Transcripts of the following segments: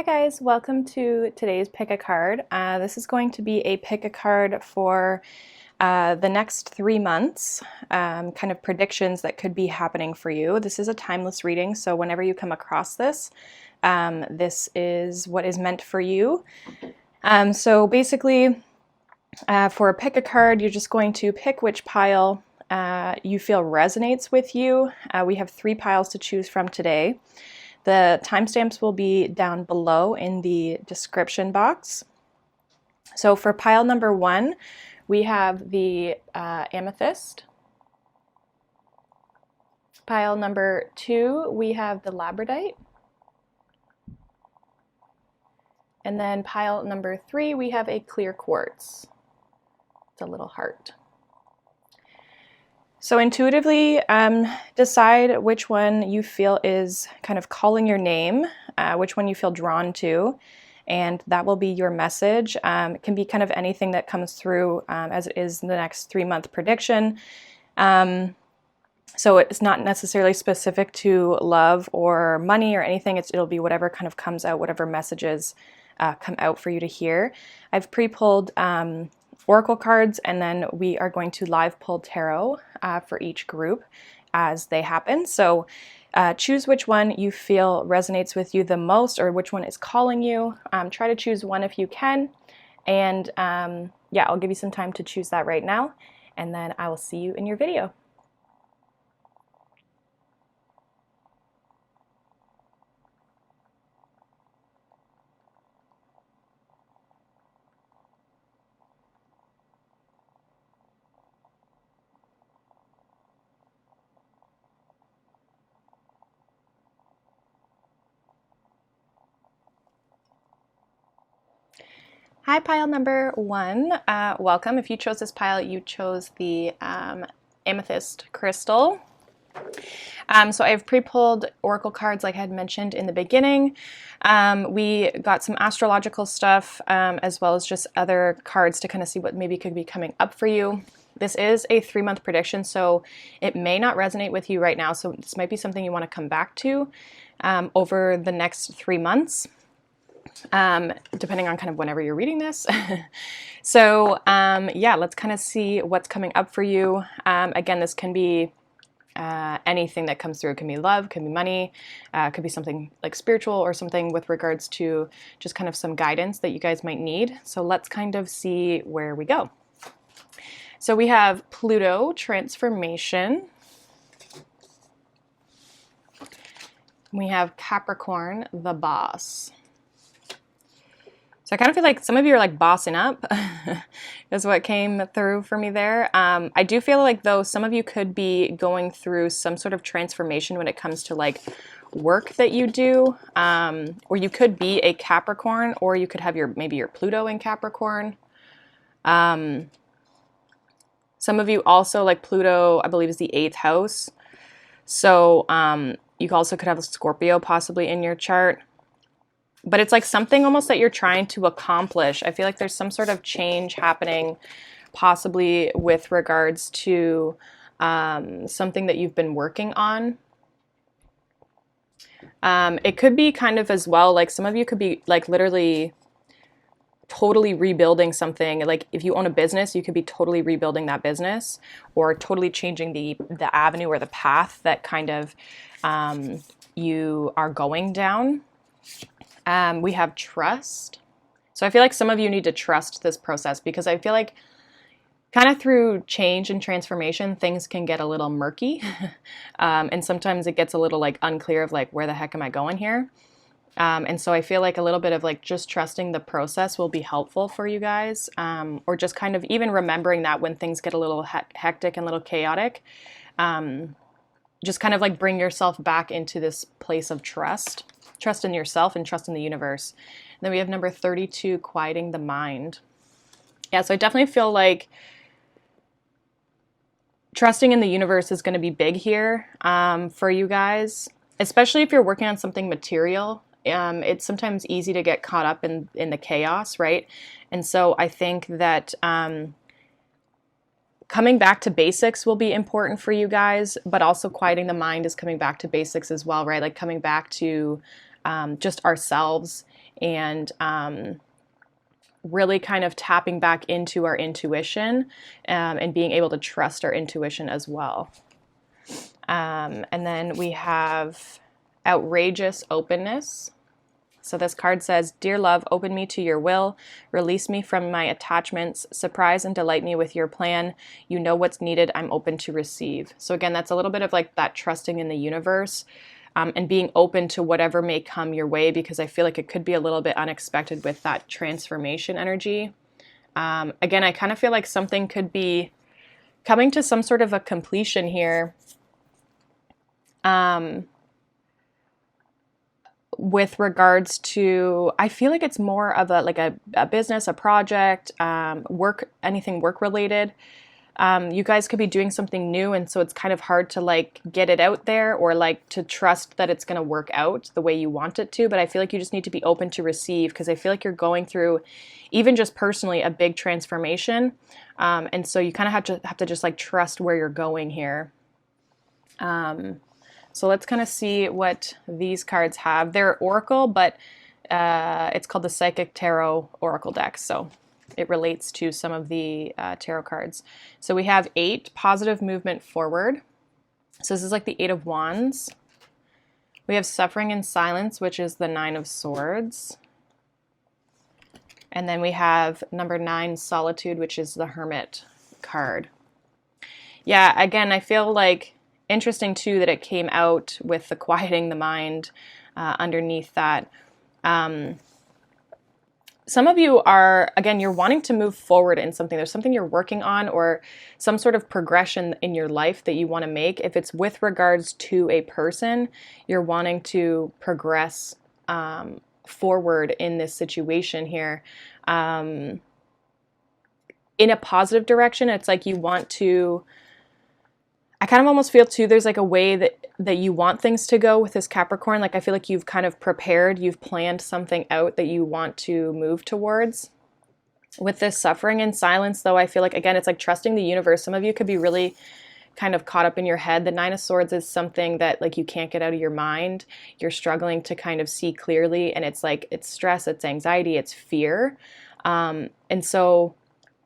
Hi guys, welcome to today's pick a card. This is going to be a pick a card for the next 3 months, kind of predictions that could be happening for you. This is a timeless reading, so whenever you come across this, this is what is meant for you. So basically, for a pick a card, you're just going to pick which pile you feel resonates with you. We have 3 piles to choose from today. The timestamps will be down below in the description box. So for pile number 1, we have the amethyst. Pile number 2, we have the labradorite. And then pile number 3, we have a clear quartz. It's a little heart. So intuitively decide which one you feel is kind of calling your name, which one you feel drawn to, and that will be your message. It can be kind of anything that comes through as it is the next 3-month prediction. So it's not necessarily specific to love or money or anything. It'll be whatever kind of comes out, whatever messages come out for you to hear. I've pre-pulled oracle cards, and then we are going to live pull tarot for each group as they happen. So choose which one you feel resonates with you the most, or which one is calling you. Try to choose one if you can, and yeah, I'll give you some time to choose that right now, and then I will see you in your video. Hi, pile number 1. Welcome. If you chose this pile, you chose the amethyst crystal. So I've pre-pulled oracle cards like I had mentioned in the beginning. We got some astrological stuff as well as just other cards to kind of see what maybe could be coming up for you. This is a 3-month prediction, so it may not resonate with you right now. So this might be something you want to come back to over the next 3 months. Depending on kind of whenever you're reading this. So yeah, let's kind of see what's coming up for you. Again, this can be anything that comes through. It can be love, can be money, could be something like spiritual or something with regards to just kind of some guidance that you guys might need. So let's kind of see where we go. So we have Pluto transformation. We have Capricorn, the boss. So I kind of feel like some of you are like bossing up is what came through for me there. I do feel like though some of you could be going through some sort of transformation when it comes to like work that you do, or you could be a Capricorn, or you could have maybe your Pluto in Capricorn. Some of you also, like Pluto, I believe is the 8th house. So you also could have a Scorpio possibly in your chart. But it's like something almost that you're trying to accomplish. I feel like there's some sort of change happening possibly with regards to something that you've been working on. It could be kind of as well, like some of you could be like literally totally rebuilding something. Like if you own a business, you could be totally rebuilding that business, or totally changing the avenue or the path that kind of you are going down. We have trust. So I feel like some of you need to trust this process, because I feel like kind of through change and transformation, things can get a little murky. And sometimes it gets a little like unclear of like, where the heck am I going here? And so I feel like a little bit of like just trusting the process will be helpful for you guys. Or just kind of even remembering that when things get a little hectic and a little chaotic, just kind of like bring yourself back into this place of trust. Trust in yourself and trust in the universe. And then we have number 32, quieting the mind. Yeah, so I definitely feel like trusting in the universe is going to be big here for you guys, especially if you're working on something material. It's sometimes easy to get caught up in the chaos, right? And so I think that coming back to basics will be important for you guys, but also quieting the mind is coming back to basics as well, right? Like coming back to just ourselves and really kind of tapping back into our intuition, and being able to trust our intuition as well. And then we have outrageous openness. So this card says, "Dear love, open me to your will, release me from my attachments, surprise and delight me with your plan. You know what's needed, I'm open to receive." So again, that's a little bit of like that trusting in the universe, and being open to whatever may come your way, because I feel like it could be a little bit unexpected with that transformation energy. Again, I kind of feel like something could be coming to some sort of a completion here. With regards to, I feel like it's more of a business, a project, work, anything work related. You guys could be doing something new, and so it's kind of hard to like get it out there, or like to trust that it's going to work out the way you want it to. But I feel like you just need to be open to receive, because I feel like you're going through, even just personally, a big transformation, and so you kind of have to just like trust where you're going here. So let's kind of see what these cards have. They're Oracle, but it's called the Psychic Tarot Oracle deck, so it relates to some of the tarot cards. So we have 8, positive movement forward. So this is like the 8 of Wands. We have suffering in silence, which is the 9 of Swords. And then we have number 9, solitude, which is the Hermit card. Yeah, again, I feel like interesting too that it came out with the quieting the mind underneath that. Some of you are, again, you're wanting to move forward in something. There's something you're working on, or some sort of progression in your life that you want to make. If it's with regards to a person, you're wanting to progress forward in this situation here. In a positive direction, it's like you want to, I kind of almost feel too, there's like a way that you want things to go with this Capricorn. Like I feel like you've kind of prepared, you've planned something out that you want to move towards. With this suffering in silence, though, I feel like, again, it's like trusting the universe. Some of you could be really kind of caught up in your head. The 9 of Swords is something that like you can't get out of your mind. You're struggling to kind of see clearly, and it's like, it's stress, it's anxiety, it's fear. And so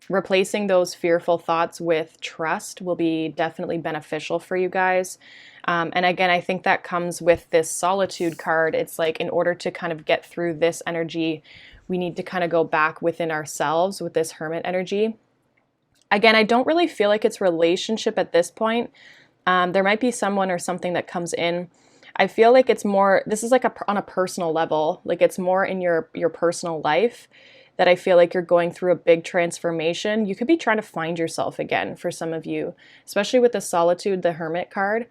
replacing those fearful thoughts with trust will be definitely beneficial for you guys. And again, I think that comes with this solitude card. It's like, in order to kind of get through this energy, we need to kind of go back within ourselves with this Hermit energy. Again, I don't really feel like it's relationship at this point. There might be someone or something that comes in. I feel like it's more, this is like on a personal level, like it's more in your personal life, that I feel like you're going through a big transformation. You could be trying to find yourself again for some of you, especially with the solitude, the Hermit card.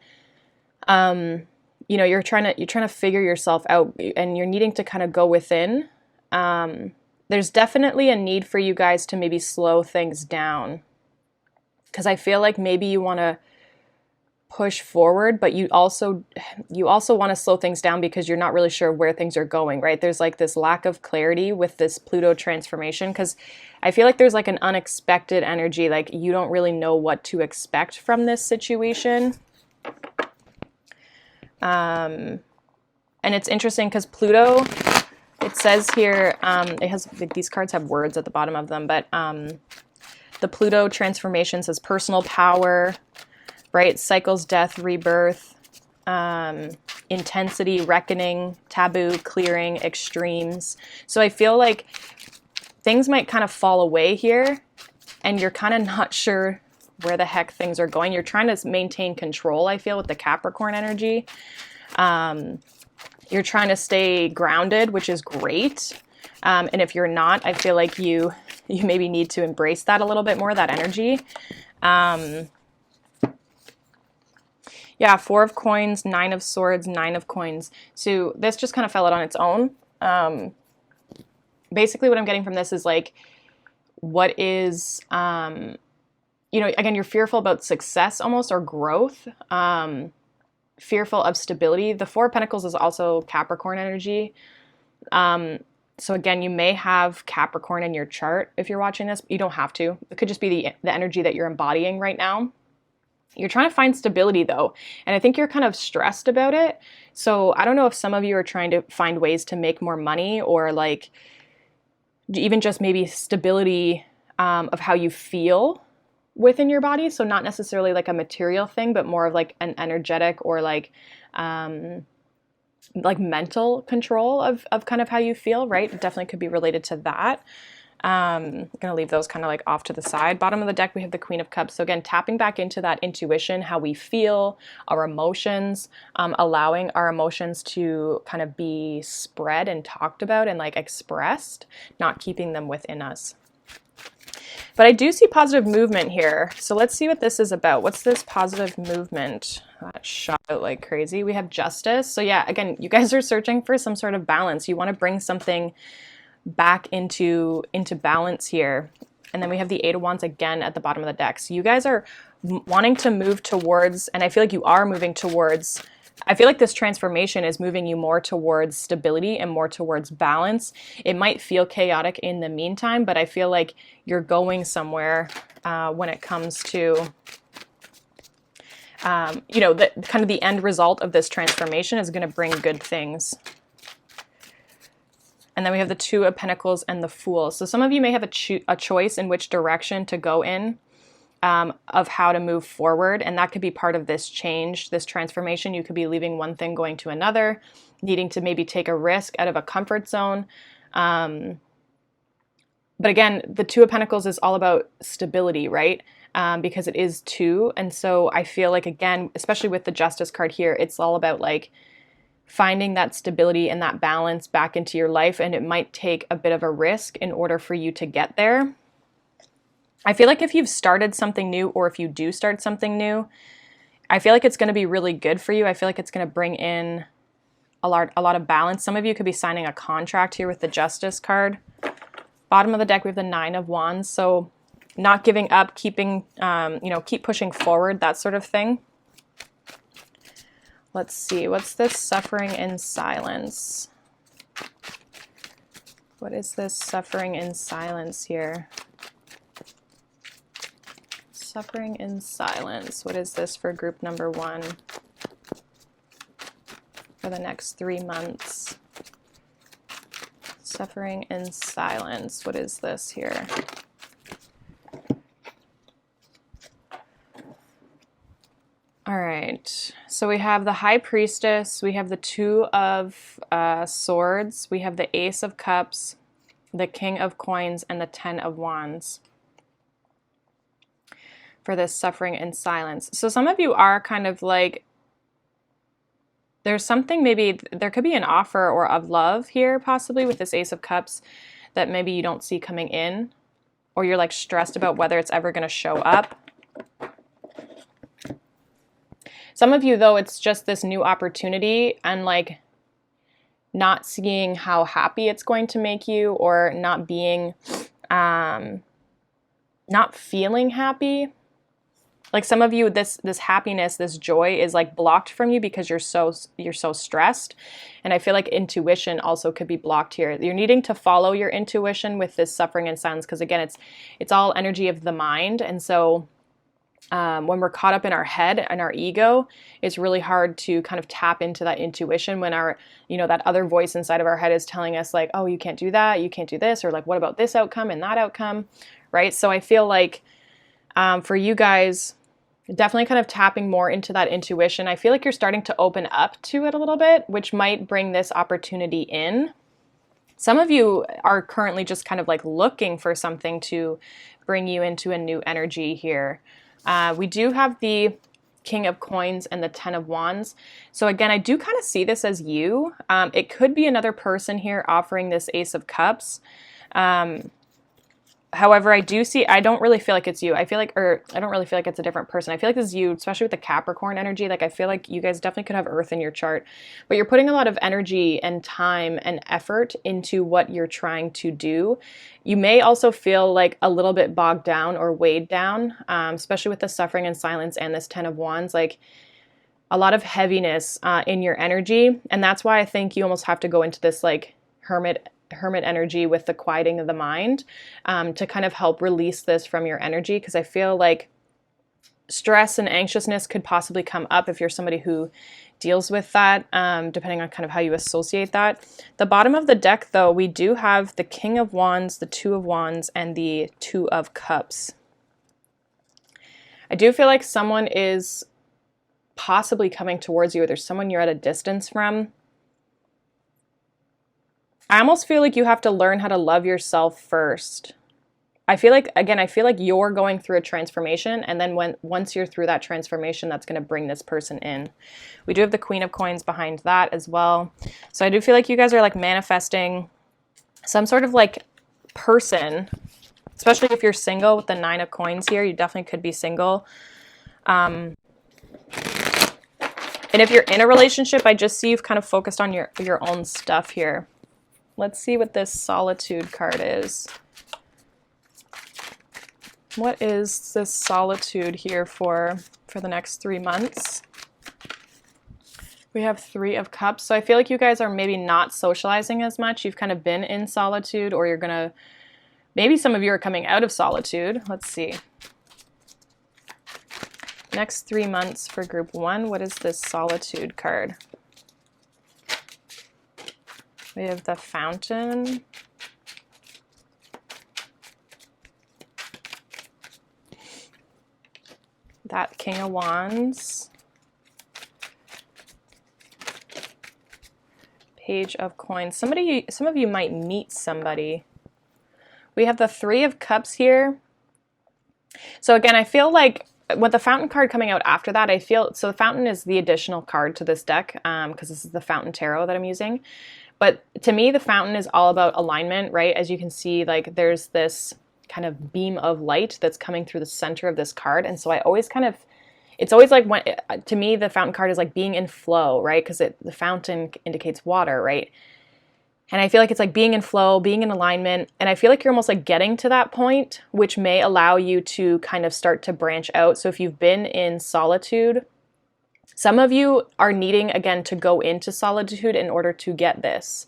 You know, you're trying to figure yourself out, and you're needing to kind of go within. There's definitely a need for you guys to maybe slow things down, because I feel like maybe you want to push forward, but you also want to slow things down because you're not really sure where things are going, right? There's like this lack of clarity with this Pluto transformation, because I feel like there's like an unexpected energy, like you don't really know what to expect from this situation. And it's interesting because Pluto, it says here, it has, these cards have words at the bottom of them, but the Pluto transformation says personal power, right? Cycles, death, rebirth, intensity, reckoning, taboo, clearing, extremes. So I feel like things might kind of fall away here, and you're kind of not sure where the heck things are going. You're trying to maintain control, I feel, with the Capricorn energy. You're trying to stay grounded, which is great. And if you're not, I feel like you maybe need to embrace that a little bit more, that energy. Yeah, 4 of Coins, 9 of Swords, 9 of Coins. So this just kind of fell out on its own. Basically what I'm getting from this is like, what is, you know, again, you're fearful about success almost, or growth, fearful of stability. The 4 of Pentacles is also Capricorn energy. So again, you may have Capricorn in your chart if you're watching this. You don't have to. It could just be the energy that you're embodying right now. You're trying to find stability though, and I think you're kind of stressed about it. So I don't know if some of you are trying to find ways to make more money, or like even just maybe stability of how you feel within your body. So not necessarily like a material thing, but more of like an energetic or like mental control of kind of how you feel, right? It definitely could be related to that. I'm going to leave those kind of like off to the side. Bottom of the deck, we have the Queen of Cups. So again, tapping back into that intuition, how we feel, our emotions, allowing our emotions to kind of be spread and talked about and like expressed, not keeping them within us. But I do see positive movement here. So let's see what this is about. What's this positive movement? That shot out like crazy. We have Justice. So yeah, again, you guys are searching for some sort of balance. You want to bring something back into balance here. And then we have the Eight of Wands again at the bottom of the deck. So you guys are wanting to move towards, and I feel like you are moving towards, I feel like this transformation is moving you more towards stability and more towards balance. It might feel chaotic in the meantime, but I feel like you're going somewhere when it comes to, you know, the kind of the end result of this transformation is going to bring good things. And then we have the Two of Pentacles and the Fool. So some of you may have a choice in which direction to go in, of how to move forward. And that could be part of this change, this transformation. You could be leaving one thing, going to another, needing to maybe take a risk out of a comfort zone. But again, the Two of Pentacles is all about stability, right? Because it is two. And so I feel like, again, especially with the Justice card here, it's all about like finding that stability and that balance back into your life. And it might take a bit of a risk in order for you to get there. I feel like if you've started something new, or if you do start something new, I feel like it's going to be really good for you. I feel like it's going to bring in a lot of balance. Some of you could be signing a contract here with the Justice card. Bottom of the deck, we have the Nine of Wands. So not giving up, keeping, you know, keep pushing forward, that sort of thing. Let's see, what's this suffering in silence? What is this suffering in silence here? Suffering in silence. What is this for group number 1 for the next 3 months? Suffering in silence. What is this here? All right, so we have the High Priestess, we have the Two of Swords, we have the Ace of Cups, the King of Coins, and the Ten of Wands for this suffering in silence. So some of you are kind of like, there's something, maybe there could be an offer or of love here possibly with this Ace of Cups that maybe you don't see coming in, or you're like stressed about whether it's ever going to show up. Some of you, though, it's just this new opportunity and like not seeing how happy it's going to make you, or not being, not feeling happy. Like some of you, this happiness, this joy is like blocked from you because you're so stressed. And I feel like intuition also could be blocked here. You're needing to follow your intuition with this suffering and silence, because again, it's all energy of the mind. And so when we're caught up in our head and our ego, it's really hard to kind of tap into that intuition when our, you know, that other voice inside of our head is telling us like, oh, you can't do that, you can't do this, or like, what about this outcome and that outcome, right? So I feel like for you guys, definitely kind of tapping more into that intuition. I feel like you're starting to open up to it a little bit, which might bring this opportunity in. Some of you are currently just kind of like looking for something to bring you into a new energy here. We do have the King of Coins and the Ten of Wands. So again, I do kind of see this as you. It could be another person here offering this Ace of Cups. However, I don't really feel like it's you. I don't really feel like it's a different person. I feel like this is you, especially with the Capricorn energy. Like I feel like you guys definitely could have Earth in your chart, but you're putting a lot of energy and time and effort into what you're trying to do. You may also feel like a little bit bogged down or weighed down, especially with the suffering and silence and this Ten of Wands, like a lot of heaviness in your energy. And that's why I think you almost have to go into this like hermit energy with the quieting of the mind to kind of help release this from your energy, because I feel like stress and anxiousness could possibly come up if you're somebody who deals with that, depending on kind of how you associate that. The bottom of the deck, though, we do have the King of Wands, the Two of Wands, and the Two of Cups. I do feel like someone is possibly coming towards you, or there's someone you're at a distance from. I almost feel like you have to learn how to love yourself first. I feel like, again, I feel like you're going through a transformation, and then once you're through that transformation, that's going to bring this person in. We do have the Queen of Coins behind that as well. So I do feel like you guys are like manifesting some sort of like person, especially if you're single with the Nine of Coins here. You definitely could be single. And if you're in a relationship, I just see you've kind of focused on your own stuff here. Let's see what this Solitude card is. What is this Solitude here for the next 3 months? We have Three of Cups. So I feel like you guys are maybe not socializing as much. You've kind of been in solitude, or you're going to, maybe some of you are coming out of solitude. Let's see. Next 3 months for group 1. What is this Solitude card? We have the Fountain. That King of Wands. Page of Coins. Some of you might meet somebody. We have the Three of Cups here. So again, I feel like with the Fountain card coming out after that, I feel, so the Fountain is the additional card to this deck, because this is the Fountain Tarot that I'm using. But to me, the Fountain is all about alignment, right? As you can see, like there's this kind of beam of light that's coming through the center of this card. And so I always kind of, it's always like, when to me, the Fountain card is like being in flow, right? Because the fountain indicates water, right? And I feel like it's like being in flow, being in alignment. And I feel like you're almost like getting to that point, which may allow you to kind of start to branch out. So if you've been in solitude, some of you are needing, again, to go into solitude in order to get this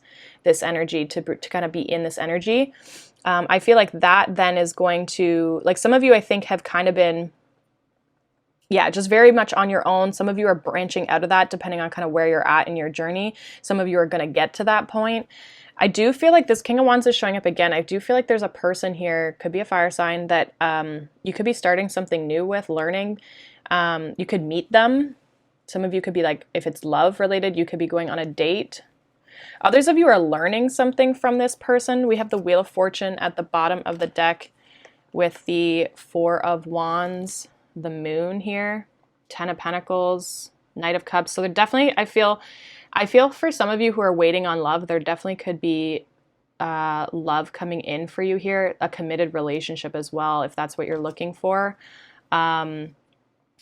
energy, to kind of be in this energy. I feel like that then is going to, like some of you I think have kind of been, yeah, just very much on your own. Some of you are branching out of that depending on kind of where you're at in your journey. Some of you are going to get to that point. I do feel like this King of Wands is showing up again. I do feel like there's a person here, could be a fire sign, that you could be starting something new with, learning. You could meet them. Some of you could be like, if it's love related, you could be going on a date. Others of you are learning something from this person. We have the Wheel of Fortune at the bottom of the deck with the Four of Wands, the Moon here, Ten of Pentacles, Knight of Cups. So there definitely, I feel for some of you who are waiting on love, there definitely could be love coming in for you here, a committed relationship as well, if that's what you're looking for.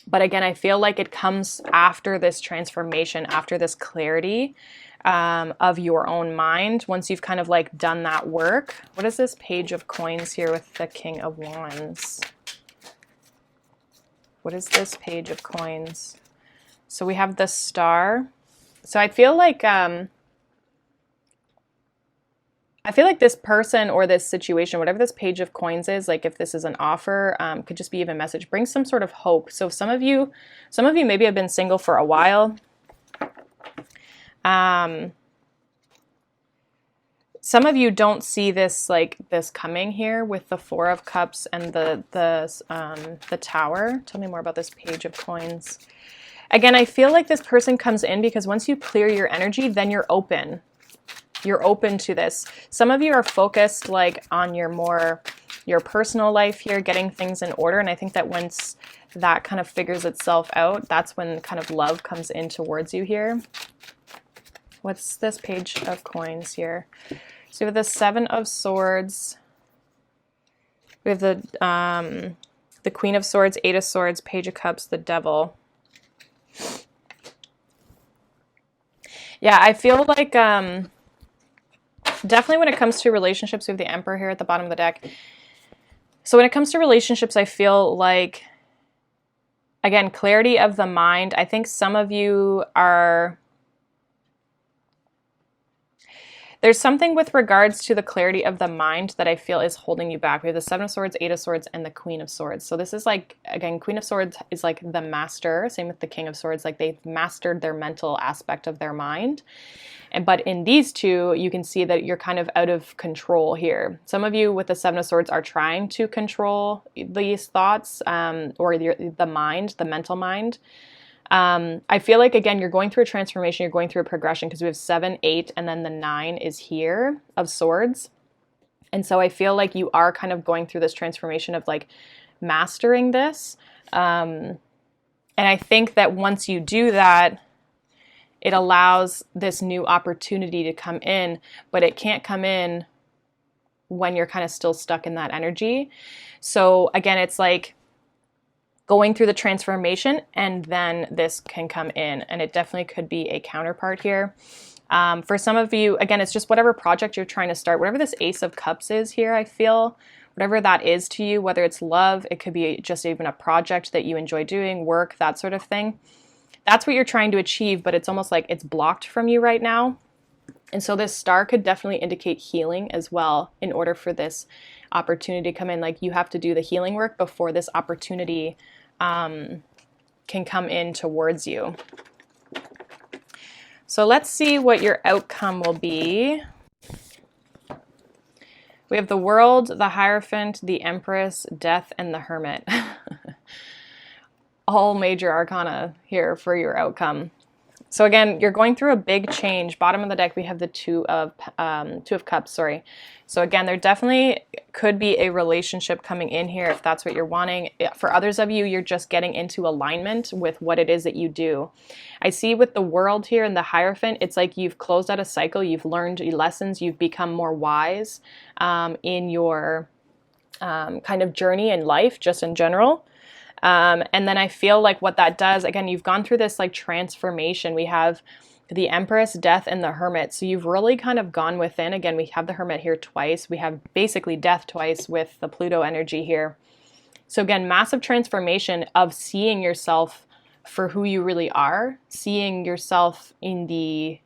But again, I feel like it comes after this transformation, after this clarity of your own mind, once you've kind of like done that work. What is this Page of Coins here with the King of Wands? What is this Page of Coins? So we have the Star. So I feel like this person or this situation, whatever this Page of Coins is, like if this is an offer, could just be even a message, bring some sort of hope. So some of you maybe have been single for a while. Some of you don't see this coming here with the Four of Cups and the Tower. Tell me more about this Page of Coins. Again, I feel like this person comes in because once you clear your energy, then you're open. You're open to this. Some of you are focused like on your personal life here, getting things in order. And I think that once that kind of figures itself out, that's when kind of love comes in towards you here. What's this Page of Coins here? So we have the Seven of Swords. We have the Queen of Swords, Eight of Swords, Page of Cups, the Devil. Yeah, I feel like definitely when it comes to relationships, we have the Emperor here at the bottom of the deck. So when it comes to relationships, I feel like, again, clarity of the mind. I think some of you are, There's something with regards to the clarity of the mind that I feel is holding you back. We have the Seven of Swords, Eight of Swords, and the Queen of Swords. So this is like, again, Queen of Swords is like the master. Same with the King of Swords. Like they've mastered their mental aspect of their mind. But in these two, you can see that you're kind of out of control here. Some of you with the Seven of Swords are trying to control these thoughts or the mind, the mental mind. I feel like, again, you're going through a transformation, you're going through a progression because we have 7, 8, and then the 9 is here of swords. And so I feel like you are kind of going through this transformation of like mastering this. And I think that once you do that, it allows this new opportunity to come in, but it can't come in when you're kind of still stuck in that energy. So again, it's like going through the transformation and then this can come in, and it definitely could be a counterpart here. For some of you, again, it's just whatever project you're trying to start, whatever this Ace of Cups is here, I feel, whatever that is to you, whether it's love, it could be just even a project that you enjoy doing, work, that sort of thing. That's what you're trying to achieve, but it's almost like it's blocked from you right now. And so this star could definitely indicate healing as well in order for this opportunity to come in. Like you have to do the healing work before this opportunity can come in towards you. So let's see what your outcome will be. We have the World, the Hierophant, the Empress, Death, and the Hermit. All major arcana here for your outcome. So again, you're going through a big change. Bottom of the deck, we have the Two of Cups, sorry. So again, there definitely could be a relationship coming in here if that's what you're wanting. For others of you, you're just getting into alignment with what it is that you do. I see with the World here and the Hierophant, it's like you've closed out a cycle, you've learned lessons, you've become more wise in your kind of journey in life, just in general. And then I feel like what that does, again, you've gone through this like transformation. We have the Empress, Death, and the Hermit. So you've really kind of gone within. Again, we have the Hermit here twice. We have basically Death twice with the Pluto energy here. So again, massive transformation of seeing yourself for who you really are, seeing yourself in the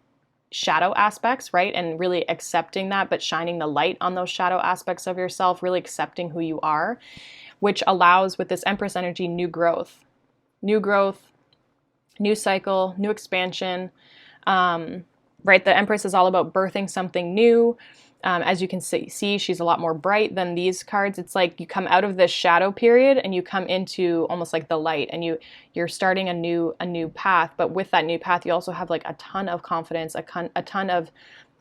shadow aspects, right? And really accepting that, but shining the light on those shadow aspects of yourself, really accepting who you are, which allows, with this Empress energy, new growth, new cycle, new expansion, right? The Empress is all about birthing something new. As you can see, she's a lot more bright than these cards. It's like you come out of this shadow period and you come into almost like the light, and you're starting a new path. But with that new path, you also have like a ton of confidence, a ton of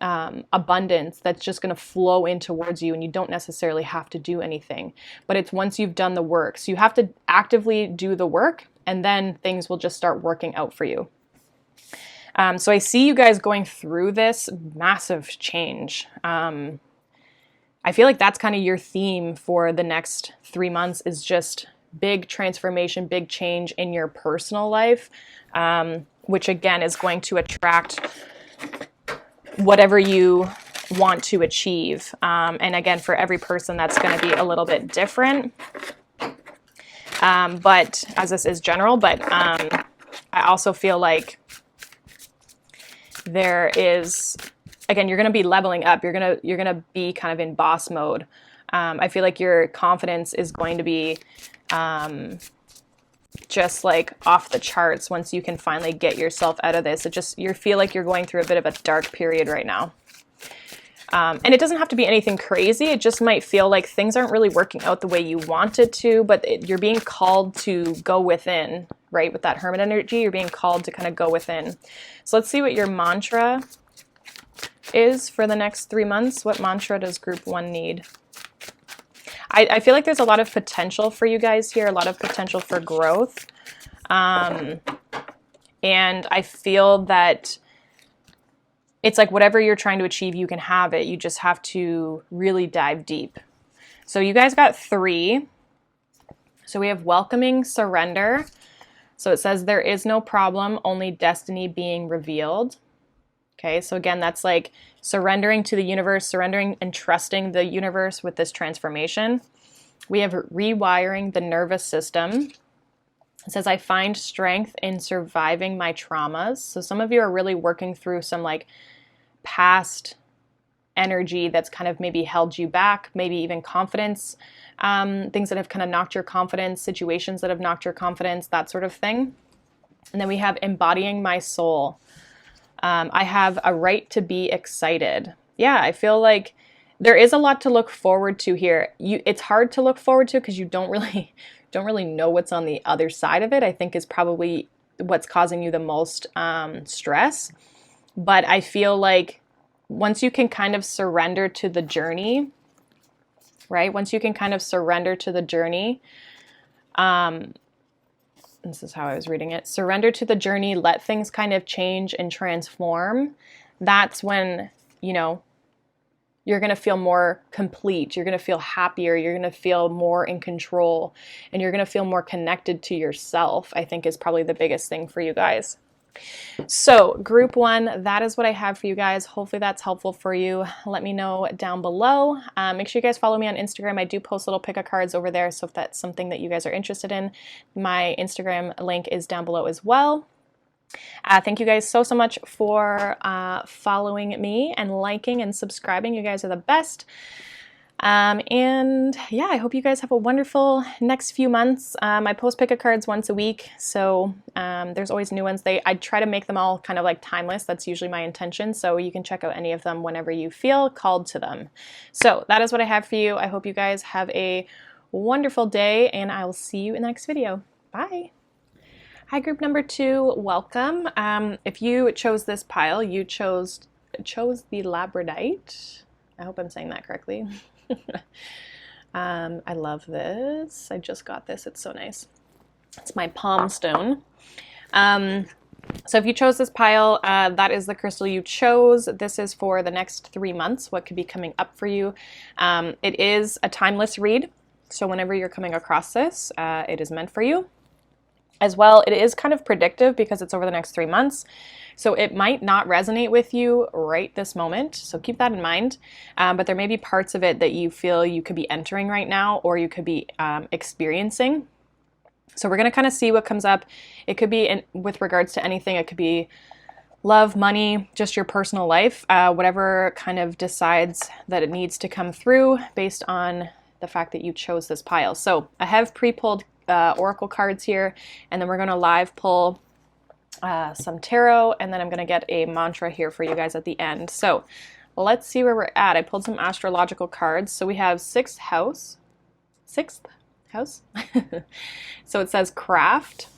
abundance that's just going to flow in towards you, and you don't necessarily have to do anything. But it's once you've done the work. So you have to actively do the work, and then things will just start working out for you. So I see you guys going through this massive change. I feel like that's kind of your theme for the next 3 months, is just big transformation, big change in your personal life, which again is going to attract whatever you want to achieve. And again, for every person, that's going to be a little bit different. But as this is general, but I also feel like there is, again, you're going to be leveling up. You're going to be kind of in boss mode. I feel like your confidence is going to be just like off the charts once you can finally get yourself out of this. You feel like you're going through a bit of a dark period right now. And it doesn't have to be anything crazy. It just might feel like things aren't really working out the way you wanted to, but you're being called to go within, right? With that Hermit energy, you're being called to kind of go within. So let's see what your mantra is for the next 3 months. What mantra does group 1 need? I feel like there's a lot of potential for you guys here, a lot of potential for growth. And I feel that it's like whatever you're trying to achieve, you can have it. You just have to really dive deep. So you guys got 3. So we have welcoming surrender. So it says there is no problem, only destiny being revealed. Okay, so again, that's like surrendering to the universe, surrendering and trusting the universe with this transformation. We have rewiring the nervous system. It says, I find strength in surviving my traumas. So some of you are really working through some like past energy that's kind of maybe held you back, maybe even confidence, things that have kind of knocked your confidence, situations that have knocked your confidence, that sort of thing. And then we have embodying my soul. I have a right to be excited. Yeah, I feel like there is a lot to look forward to here. It's hard to look forward to because you don't really know what's on the other side of it, I think is probably what's causing you the most stress. But I feel like once you can kind of surrender to the journey, right? Once you can kind of surrender to the journey, this is how I was reading it, surrender to the journey, let things kind of change and transform. That's when, you know, you're going to feel more complete. You're going to feel happier. You're going to feel more in control, and you're going to feel more connected to yourself, I think is probably the biggest thing for you guys. So group 1, that is what I have for you guys. Hopefully that's helpful for you. Let me know down below. Make sure you guys follow me on Instagram. I do post little pick a cards over there. So if that's something that you guys are interested in, my Instagram link is down below as well. Thank you guys so much for following me and liking and subscribing. You guys are the best. And yeah, I hope you guys have a wonderful next few months. I post pick a cards once a week, so there's always new ones. I try to make them all kind of like timeless. That's usually my intention, so you can check out any of them whenever you feel called to them. So that is what I have for you. I hope you guys have a wonderful day, and I will see you in the next video. Bye. Hi, group number 2, welcome. If you chose this pile, you chose the labradorite. I hope I'm saying that correctly. I love this. I just got this. It's so nice. It's my palm stone. So if you chose this pile, that is the crystal you chose. This is for the next 3 months, what could be coming up for you. It is a timeless read, so whenever you're coming across this, it is meant for you. As well, it is kind of predictive because it's over the next 3 months. So it might not resonate with you right this moment. So keep that in mind. But there may be parts of it that you feel you could be entering right now, or you could be experiencing. So we're going to kind of see what comes up. It could be with regards to anything. It could be love, money, just your personal life, whatever kind of decides that it needs to come through based on the fact that you chose this pile. So I have pre-pulled oracle cards here, and then we're going to live pull some tarot, and then I'm going to get a mantra here for you guys at the end. So let's see where we're at. I pulled some astrological cards. So we have sixth house. So it says craft.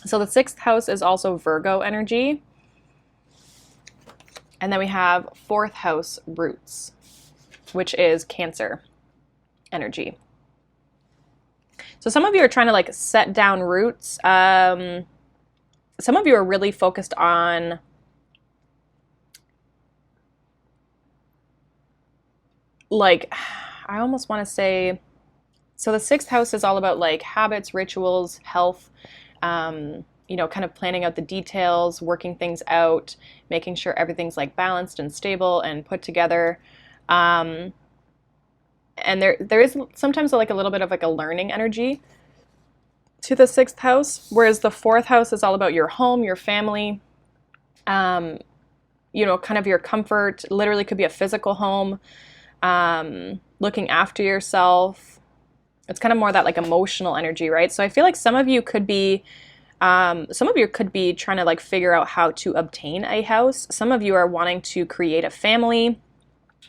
So the 6th house is also Virgo energy. And then we have 4th house roots, which is Cancer energy. So some of you are trying to like set down roots. Some of you are really focused on like, I almost want to say, so the 6th house is all about like habits, rituals, health, you know, kind of planning out the details, working things out, making sure everything's like balanced and stable and put together. And there is sometimes like a little bit of like a learning energy to the 6th house, whereas the 4th house is all about your home, your family, you know, kind of your comfort. Literally could be a physical home, looking after yourself. It's kind of more that like emotional energy, right? So I feel like some of you could be trying to like figure out how to obtain a house. Some of you are wanting to create a family,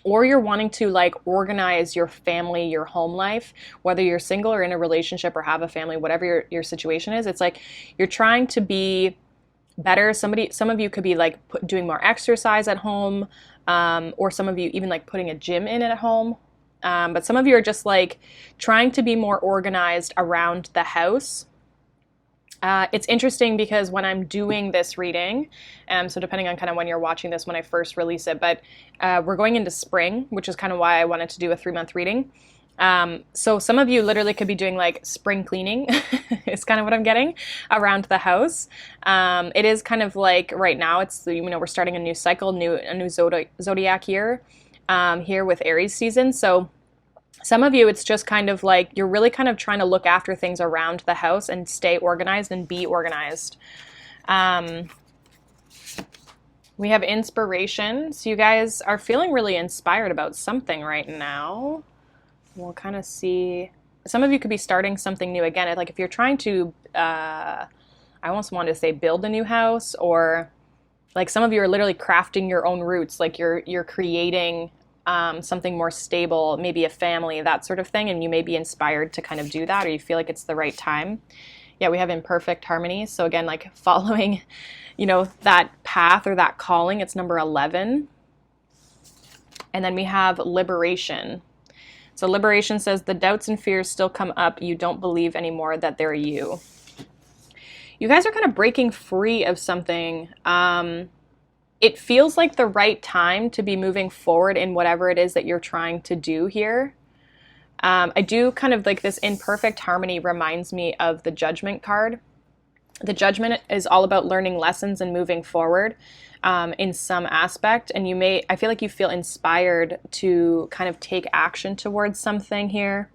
or you're wanting to like organize your family, your home life, whether you're single or in a relationship or have a family, whatever your situation is. It's like you're trying to be better. Some of you could be like doing more exercise at home, or some of you even like putting a gym in at home. But some of you are just like trying to be more organized around the house. It's interesting because when I'm doing this reading, so depending on kind of when you're watching this, when I first release it, but we're going into spring, which is kind of why I wanted to do a 3-month reading. So some of you literally could be doing like spring cleaning is kind of what I'm getting around the house. It is kind of like right now it's, you know, we're starting a new cycle, a new zodiac year here with Aries season. So some of you, it's just kind of like you're really kind of trying to look after things around the house and stay organized and be organized. We have inspiration. So you guys are feeling really inspired about something right now. We'll kind of see. Some of you could be starting something new again. Like if you're trying to, I almost wanted to say build a new house, or like some of you are literally crafting your own roots. Like you're creating something more stable, maybe a family, that sort of thing. And you may be inspired to kind of do that, or you feel like it's the right time. Yeah, we have imperfect harmony. So again, like following, you know, that path or that calling, it's number 11. And then we have liberation. So liberation says the doubts and fears still come up. You don't believe anymore that they're you. You guys are kind of breaking free of something. It feels like the right time to be moving forward in whatever it is that you're trying to do here. I do kind of like this imperfect harmony reminds me of the Judgment card. The Judgment is all about learning lessons and moving forward in some aspect. And I feel like you feel inspired to kind of take action towards something here.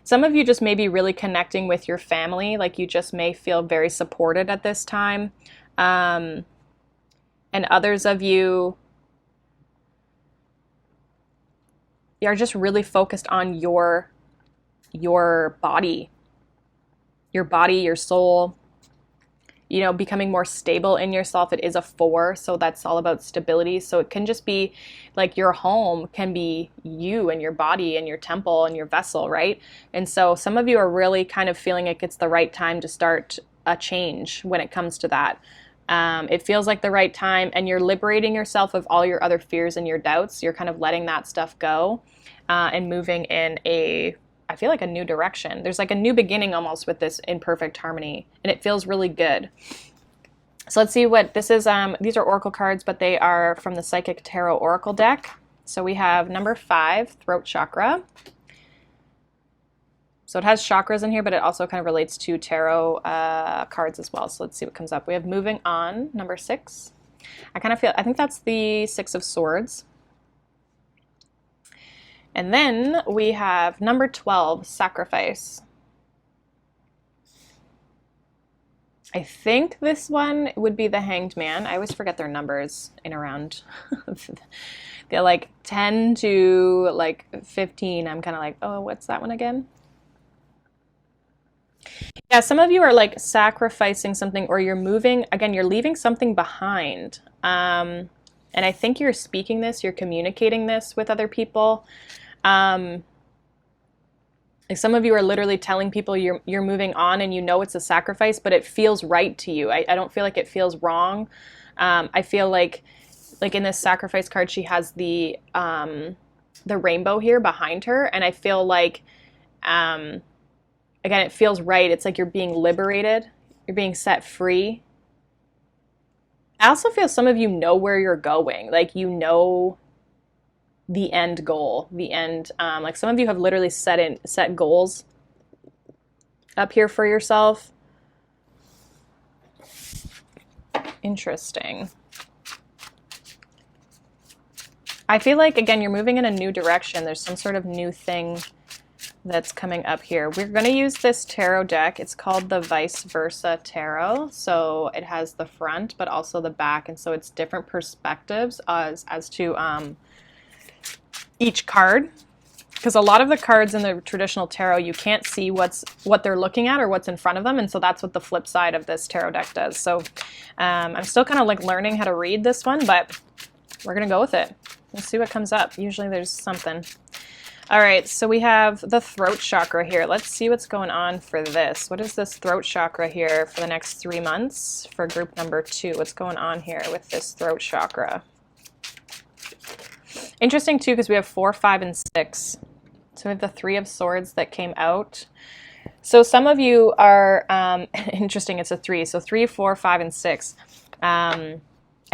Some of you just may be really connecting with your family. Like you just may feel very supported at this time. And others of you are just really focused on your body, your soul, you know, becoming more stable in yourself. It is a 4, so that's all about stability. So it can just be like your home can be you and your body and your temple and your vessel, right? And so some of you are really kind of feeling like it's the right time to start a change when it comes to that. It feels like the right time, and you're liberating yourself of all your other fears and your doubts. You're kind of letting that stuff go and moving in I feel like a new direction. There's like a new beginning almost with this imperfect harmony, and it feels really good. So let's see what this is. These are oracle cards, but they are from the Psychic Tarot Oracle deck. So we have number 5, throat chakra. So it has chakras in here, but it also kind of relates to tarot cards as well. So let's see what comes up. We have moving on, number 6. I think that's the 6 of Swords. And then we have number 12, sacrifice. I think this one would be the Hanged Man. I always forget their numbers in around. They're like 10 to like 15. I'm kind of like, oh, what's that one again? Yeah, some of you are like sacrificing something, or you're moving, again, you're leaving something behind. And I think you're speaking this, you're communicating this with other people. Like some of you are literally telling people you're moving on, and you know it's a sacrifice, but it feels right to you. I don't feel like it feels wrong. I feel like in this sacrifice card, she has the rainbow here behind her, and I feel like again, it feels right. It's like you're being liberated, you're being set free. I also feel some of you know where you're going, like you know the end goal, the end. Like some of you have literally set goals up here for yourself. Interesting. I feel like, again, you're moving in a new direction. There's some sort of new thing that's coming up here. We're going to use this tarot deck. It's called the Vice Versa Tarot. So it has the front, but also the back. And so it's different perspectives as to each card, because a lot of the cards in the traditional tarot, you can't see what they're looking at or what's in front of them, and so that's what the flip side of this tarot deck does. So I'm still kind of like learning how to read this one, but we're gonna go with it. Let's see what comes up. Usually there's something. All right, so we have the throat chakra here. Let's see what's going on for this. What is this throat chakra here for the next 3 months for group number 2? What's going on here with this throat chakra? Interesting too, because we have 4, 5, and 6. So we have the 3 of Swords that came out. So some of you are, interesting, it's a 3. So 3, 4, 5, and 6. And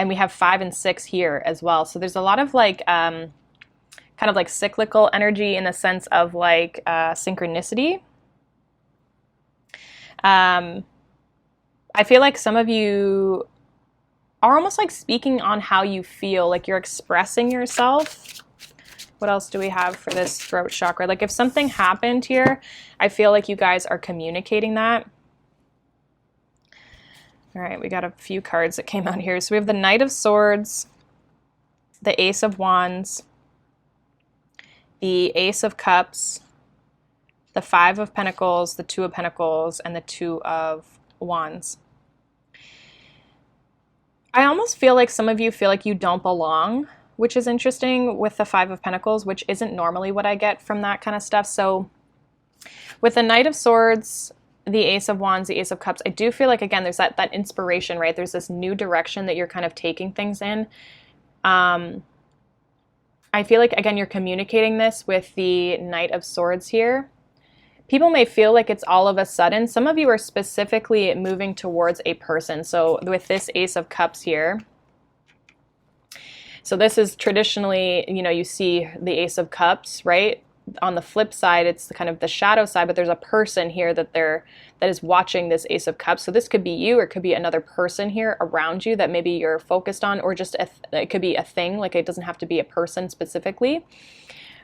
we have 5 and 6 here as well. So there's a lot of like, kind of like cyclical energy in the sense of like synchronicity. I feel like some of you are almost like speaking on how you feel, like you're expressing yourself. What else do we have for this throat chakra? Like if something happened here, I feel like you guys are communicating that. All right, we got a few cards that came out here. So we have the Knight of Swords, the Ace of Wands, the Ace of Cups, the Five of Pentacles, the Two of Pentacles, and the Two of Wands. I almost feel like some of you feel like you don't belong, which is interesting with the Five of Pentacles, which isn't normally what I get from that kind of stuff. So with the Knight of Swords, the Ace of Wands, the Ace of Cups, I do feel like, again, there's that inspiration, right? There's this new direction that you're kind of taking things in. I feel like, again, you're communicating this with the Knight of Swords here. People may feel like it's all of a sudden. Some of you are specifically moving towards a person. So with this Ace of Cups here, so this is traditionally, you know, you see the Ace of Cups, right? On the flip side, it's kind of the shadow side, but there's a person here that is watching this Ace of Cups. So this could be you, or it could be another person here around you that maybe you're focused on, or just it could be a thing. Like, it doesn't have to be a person specifically.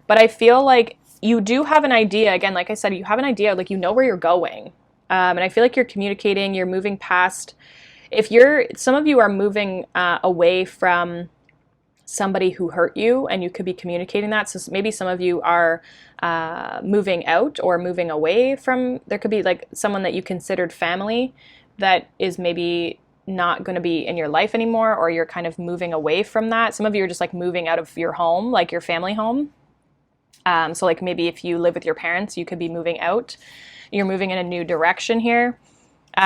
But I feel like you do have an idea. Again, like I said, you have an idea, like, you know where you're going. And I feel like you're communicating, you're moving past. Some of you are moving away from somebody who hurt you, and you could be communicating that. So maybe some of you are moving out or moving away from, there could be like someone that you considered family that is maybe not going to be in your life anymore, or you're kind of moving away from that. Some of you are just like moving out of your home, like your family home. So like maybe if you live with your parents, you could be moving out. You're moving in a new direction here.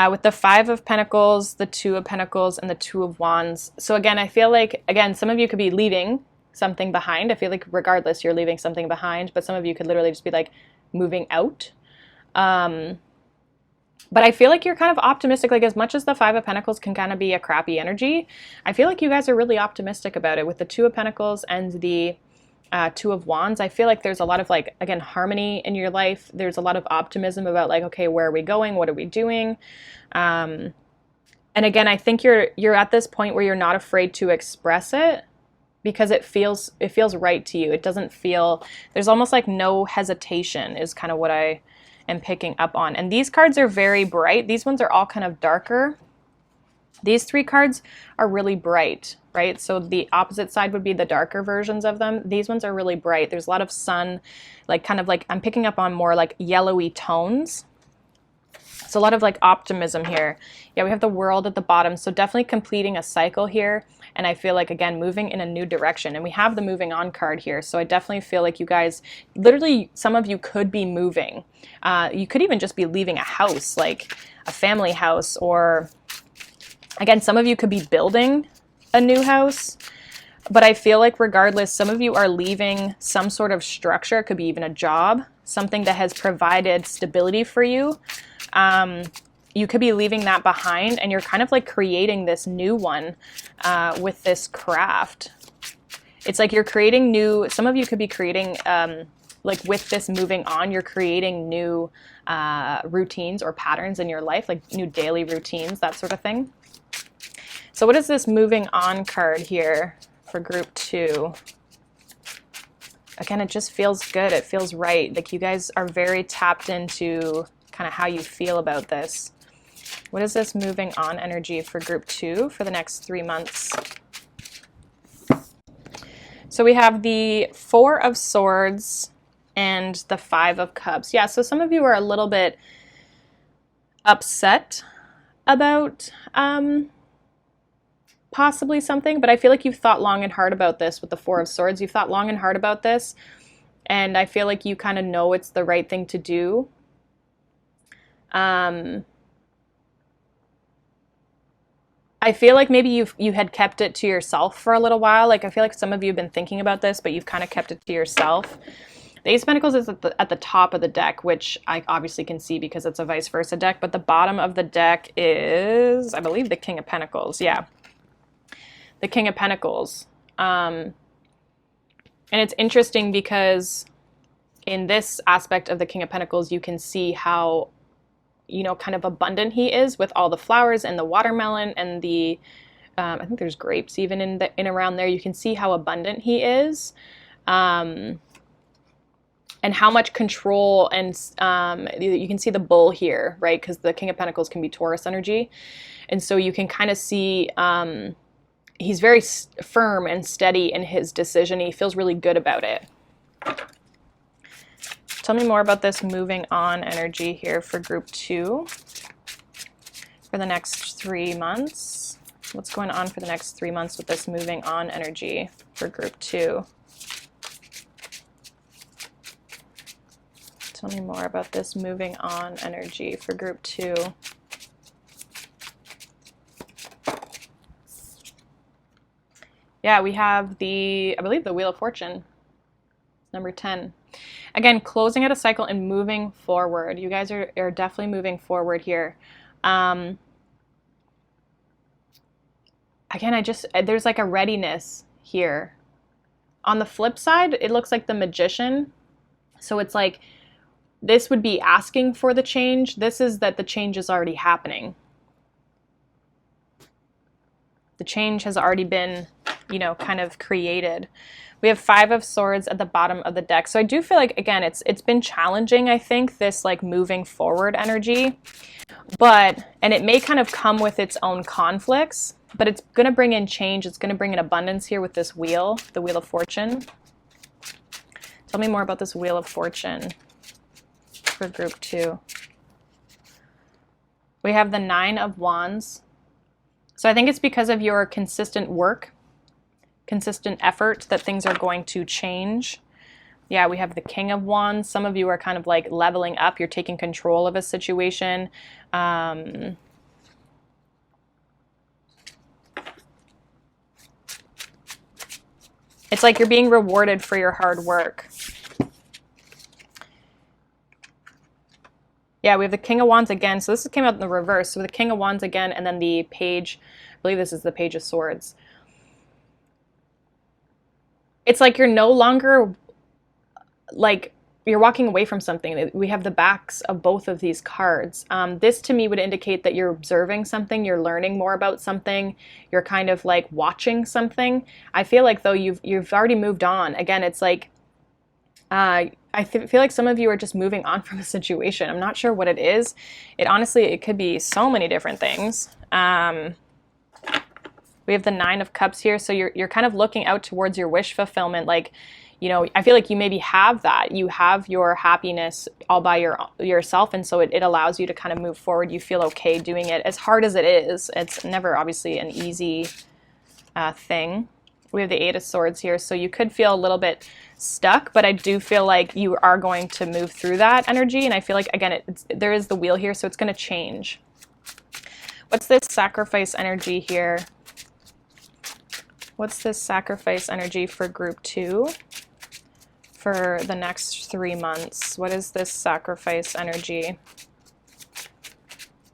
With the Five of Pentacles, the Two of Pentacles, and the Two of Wands. So again, I feel like, again, some of you could be leaving something behind. I feel like regardless, you're leaving something behind, but some of you could literally just be like moving out. But I feel like you're kind of optimistic, like, as much as the Five of Pentacles can kind of be a crappy energy, I feel like you guys are really optimistic about it. With the Two of Pentacles and the Two of Wands, I feel like there's a lot of, like, again, harmony in your life. There's a lot of optimism about, like, okay, where are we going? What are we doing? And again, I think you're at this point where you're not afraid to express it, because it feels right to you. It doesn't feel, there's almost like no hesitation is kind of what I am picking up on. And these cards are very bright. These ones are all kind of darker. These three cards are really bright, right? So the opposite side would be the darker versions of them. These ones are really bright. There's a lot of sun, like, kind of like, I'm picking up on more like yellowy tones. So a lot of like optimism here. Yeah, we have the World at the bottom. So definitely completing a cycle here. And I feel like, again, moving in a new direction. And we have the moving on card here. So I definitely feel like you guys, literally, some of you could be moving. You could even just be leaving a house, like a family house, or again, some of you could be building a new house. But I feel like regardless, some of you are leaving some sort of structure. It could be even a job, something that has provided stability for you. You could be leaving that behind, and you're kind of like creating this new one with this craft. It's like you're creating new, some of you could be creating, like with this moving on, you're creating new routines or patterns in your life, like new daily routines, that sort of thing. So what is this moving on card here for group 2? Again, it just feels good. It feels right. Like you guys are very tapped into kind of how you feel about this. What is this moving on energy for group 2 for the next 3 months? So we have the Four of Swords and the Five of Cups. Yeah, so some of you are a little bit upset about possibly something, but I feel like you've thought long and hard about this with the Four of Swords. You've thought long and hard about this, and I feel like you kind of know it's the right thing to do. I feel like maybe you had kept it to yourself for a little while. Like I feel like some of you have been thinking about this, but you've kind of kept it to yourself. The Ace of Pentacles is at the top of the deck, which I obviously can see because it's a vice versa deck, but the bottom of the deck is, I believe, the King of Pentacles. Yeah. The King of Pentacles. And it's interesting because in this aspect of the King of Pentacles, you can see how, you know, kind of abundant he is with all the flowers and the watermelon and the, I think there's grapes even in around there. You can see how abundant he is. and how much control, and you can see the bull here, right? Because the King of Pentacles can be Taurus energy. And so you can kind of see he's very firm and steady in his decision. He feels really good about it. Tell me more about this moving on energy here for group 2 for the next 3 months. What's going on for the next 3 months with this moving on energy for group 2? Tell me more about this moving on energy for group 2. Yeah, we have I believe the Wheel of Fortune, number 10. Again, closing out a cycle and moving forward. You guys are definitely moving forward here. Again, there's like a readiness here. On the flip side, it looks like the Magician. So it's like, this would be asking for the change. This is that the change is already happening. The change has already been, you know, kind of created. We have 5 of Swords at the bottom of the deck. So I do feel like, again, it's been challenging, I think, this like moving forward energy. And it may kind of come with its own conflicts, but it's going to bring in change. It's going to bring in abundance here with this wheel, the Wheel of Fortune. Tell me more about this Wheel of Fortune for group 2. We have the 9 of Wands. So I think it's because of your consistent work, consistent effort, that things are going to change. Yeah, we have the King of Wands. Some of you are kind of like leveling up. You're taking control of a situation. It's like you're being rewarded for your hard work. Yeah, we have the King of Wands again. So this came out in the reverse. So the King of Wands again, and then the Page, I believe this is the Page of Swords. It's like you're no longer, like, you're walking away from something. We have the backs of both of these cards. This to me would indicate that you're observing something, you're learning more about something, you're kind of like watching something. I feel like though you've already moved on. Again, it's like, I feel like some of you are just moving on from a situation. I'm not sure what it is. It could be so many different things. We have the 9 of Cups here. So you're kind of looking out towards your wish fulfillment. Like, you know, I feel like you maybe have that. You have your happiness all by yourself. And so it allows you to kind of move forward. You feel okay doing it, as hard as it is. It's never obviously an easy thing. We have the 8 of Swords here. So you could feel a little bit stuck, but I do feel like you are going to move through that energy. And I feel like, again, there is the wheel here, so it's going to change. What's this sacrifice energy here? What's this sacrifice energy for group 2 for the next 3 months? What is this sacrifice energy?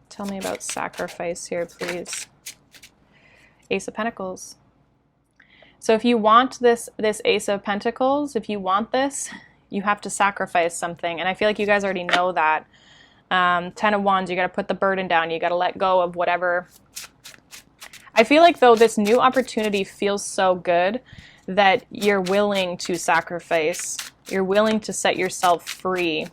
Tell me about sacrifice here, please. Ace of Pentacles. So if you want this Ace of Pentacles, if you want this, you have to sacrifice something. And I feel like you guys already know that. 10 of Wands, you got to put the burden down. You got to let go of whatever. I feel like, though, this new opportunity feels so good that you're willing to sacrifice. You're willing to set yourself free.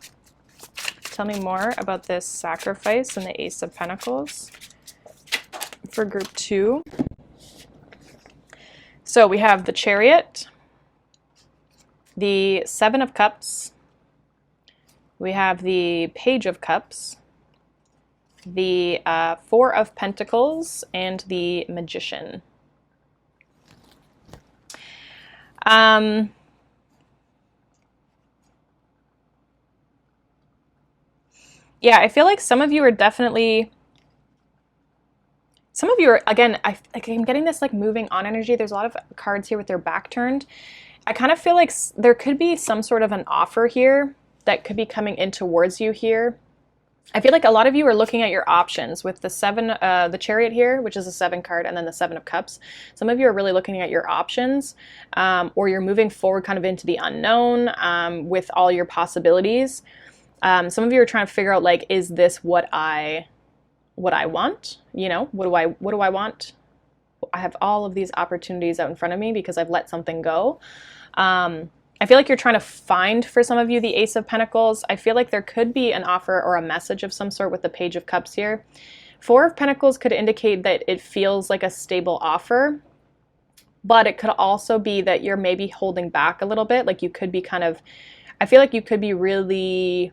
Tell me more about this sacrifice and the Ace of Pentacles for group 2. So we have the Chariot, the 7 of Cups, we have the Page of Cups, the 4 of Pentacles, and the Magician. Yeah, I feel like some of you are definitely... Some of you are, again, I'm getting this like moving on energy. There's a lot of cards here with their back turned. I kind of feel like there could be some sort of an offer here that could be coming in towards you here. I feel like a lot of you are looking at your options with the the Chariot here, which is a 7 card, and then the 7 of Cups. Some of you are really looking at your options, or you're moving forward kind of into the unknown with all your possibilities. Some of you are trying to figure out, like, is this what I want? You know, what do I want? I have all of these opportunities out in front of me because I've let something go. I feel like you're trying to find, for some of you, the Ace of Pentacles. I feel like there could be an offer or a message of some sort with the Page of Cups here. Four of Pentacles could indicate that it feels like a stable offer, but it could also be that you're maybe holding back a little bit. Like you could be kind of, I feel like you could be really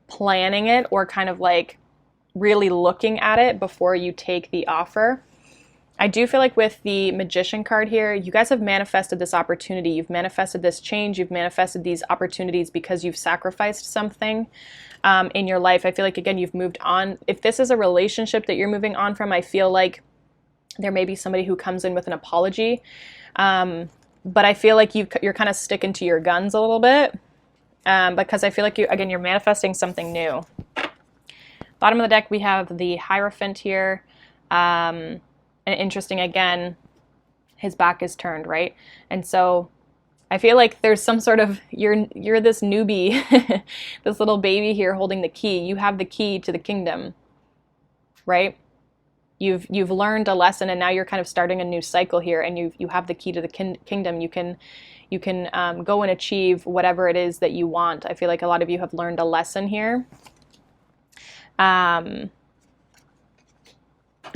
planning it or kind of like really looking at it before you take the offer. I do feel like with the Magician card here, you guys have manifested this opportunity. You've manifested this change. You've manifested these opportunities because you've sacrificed something in your life. I feel like, again, you've moved on. If this is a relationship that you're moving on from, I feel like there may be somebody who comes in with an apology. But I feel like you're kind of sticking to your guns a little bit because I feel like, you're manifesting something new. Bottom of the deck, we have the Hierophant here. And interesting, again, his back is turned, right? And so I feel like there's some sort of, you're this newbie, this little baby here holding the key. You have the key to the kingdom, right? You've learned a lesson, and now you're kind of starting a new cycle here, and you have the key to the kingdom. You can go and achieve whatever it is that you want. I feel like a lot of you have learned a lesson here.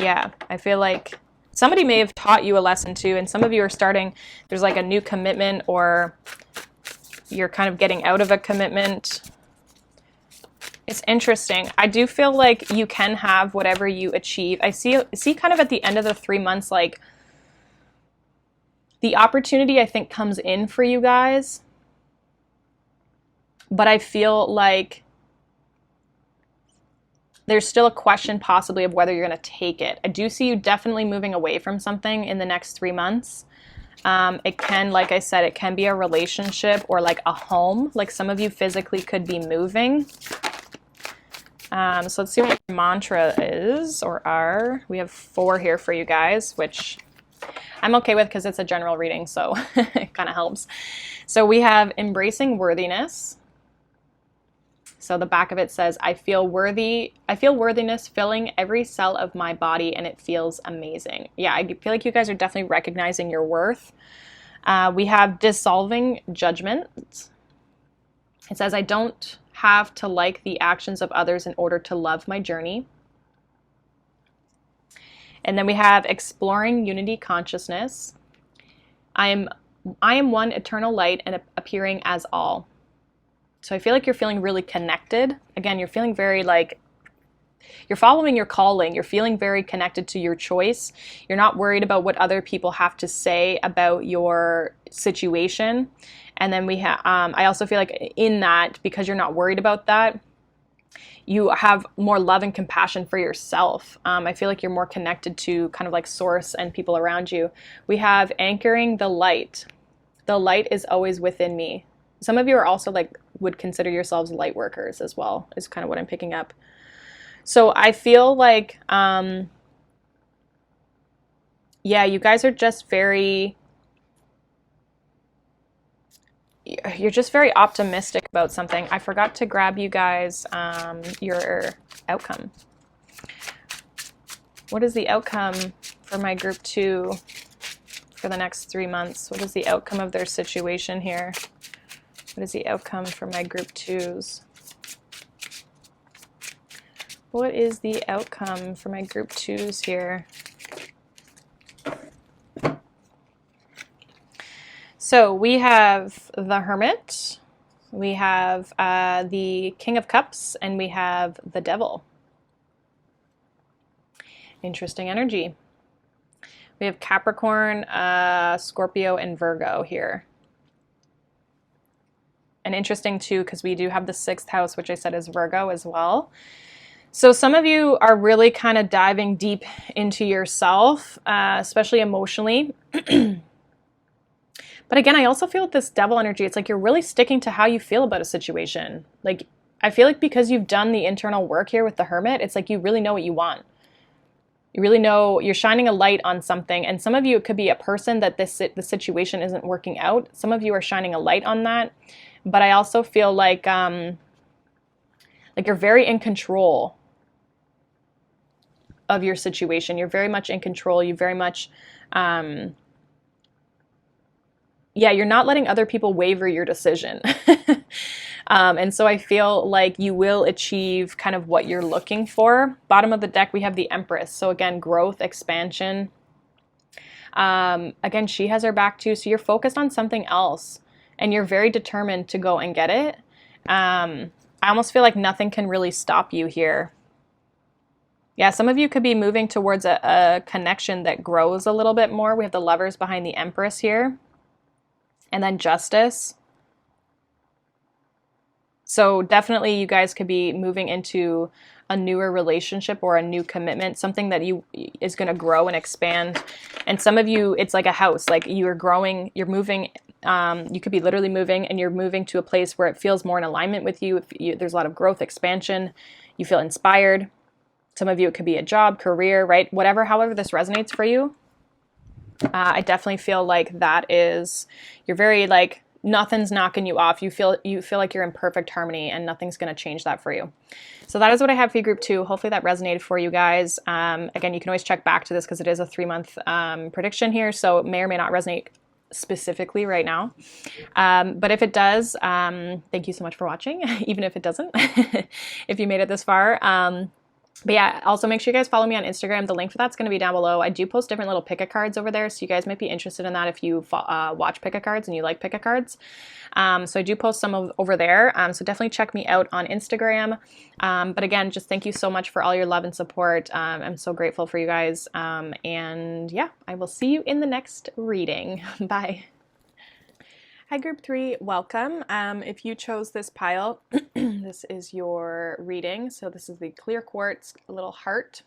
Yeah, I feel like somebody may have taught you a lesson too, and some of you are starting, there's like a new commitment, or you're kind of getting out of a commitment. It's interesting. I do feel like you can have whatever you achieve. I see kind of at the end of the 3 months, like the opportunity I think comes in for you guys, but I feel like there's still a question possibly of whether you're going to take it. I do see you definitely moving away from something in the next 3 months. It can, like I said, it can be a relationship or like a home. Like some of you physically could be moving. So let's see what your mantra is or are. We have 4 here for you guys, which I'm okay with because it's a general reading, so it kind of helps. So we have embracing worthiness. So the back of it says, I feel worthiness filling every cell of my body, and it feels amazing. Yeah, I feel like you guys are definitely recognizing your worth. We have dissolving judgment. It says, I don't have to like the actions of others in order to love my journey. And then we have exploring unity consciousness. I am one eternal light and appearing as all. So I feel like you're feeling really connected. Again, you're feeling very like, you're following your calling. You're feeling very connected to your choice. You're not worried about what other people have to say about your situation. And then we have, I also feel like in that, because you're not worried about that, you have more love and compassion for yourself. I feel like you're more connected to kind of like source and people around you. We have anchoring the light. The light is always within me. Some of you are also like, would consider yourselves light workers as well, is kind of what I'm picking up. So I feel like, yeah, you guys are just very, you're just very optimistic about something. I forgot to grab you guys your outcome. What is the outcome for my group 2 for the next 3 months? What is the outcome of their situation here? What is the outcome for my group 2s? What is the outcome for my group 2s here? So we have the Hermit, we have the King of Cups, and we have the Devil. Interesting energy. We have Capricorn, Scorpio, and Virgo here. And interesting too, because we do have the 6th house, which I said is Virgo as well. So some of you are really kind of diving deep into yourself, especially emotionally. But again, I also feel with this Devil energy, it's like you're really sticking to how you feel about a situation. Like, I feel like because you've done the internal work here with the Hermit, it's like you really know what you want. You really know, you're shining a light on something. And some of you, it could be a person that the situation isn't working out. Some of you are shining a light on that. But I also feel like you're very in control of your situation. You're very much in control. You very much, yeah, you're not letting other people waver your decision. And so I feel like you will achieve kind of what you're looking for. Bottom of the deck, we have the Empress. So again, growth, expansion. Again, she has her back too. So you're focused on something else and you're very determined to go and get it. I almost feel like nothing can really stop you here. Yeah, some of you could be moving towards a connection that grows a little bit more. We have the Lovers behind the Empress here. And then Justice. So definitely you guys could be moving into a newer relationship or a new commitment, something that is going to grow and expand. And some of you, it's like a house, like you're growing, you're moving. You could be literally moving and you're moving to a place where it feels more in alignment with you. There's a lot of growth, expansion. You feel inspired. Some of you, it could be a job, career, right? Whatever, however this resonates for you. I definitely feel like you're very like, nothing's knocking you off. You feel like you're in perfect harmony and nothing's going to change that for you. So that is what I have for you, group 2. Hopefully that resonated for you guys. Again, you can always check back to this because it is a 3-month prediction here. So it may or may not resonate specifically right now. But if it does, thank you so much for watching, even if it doesn't, if you made it this far. But yeah, also make sure you guys follow me on Instagram. The link for that's going to be down below. I do post different little pick-a-cards over there, so you guys might be interested in that if you watch pick-a-cards and you like pick-a-cards. So I do post some over there, so definitely check me out on Instagram. But again, just thank you so much for all your love and support. I'm so grateful for you guys. And yeah, I will see you in the next reading. Bye. Hi, group 3, welcome. If you chose this pile, this is your reading. So this is the clear quartz little heart.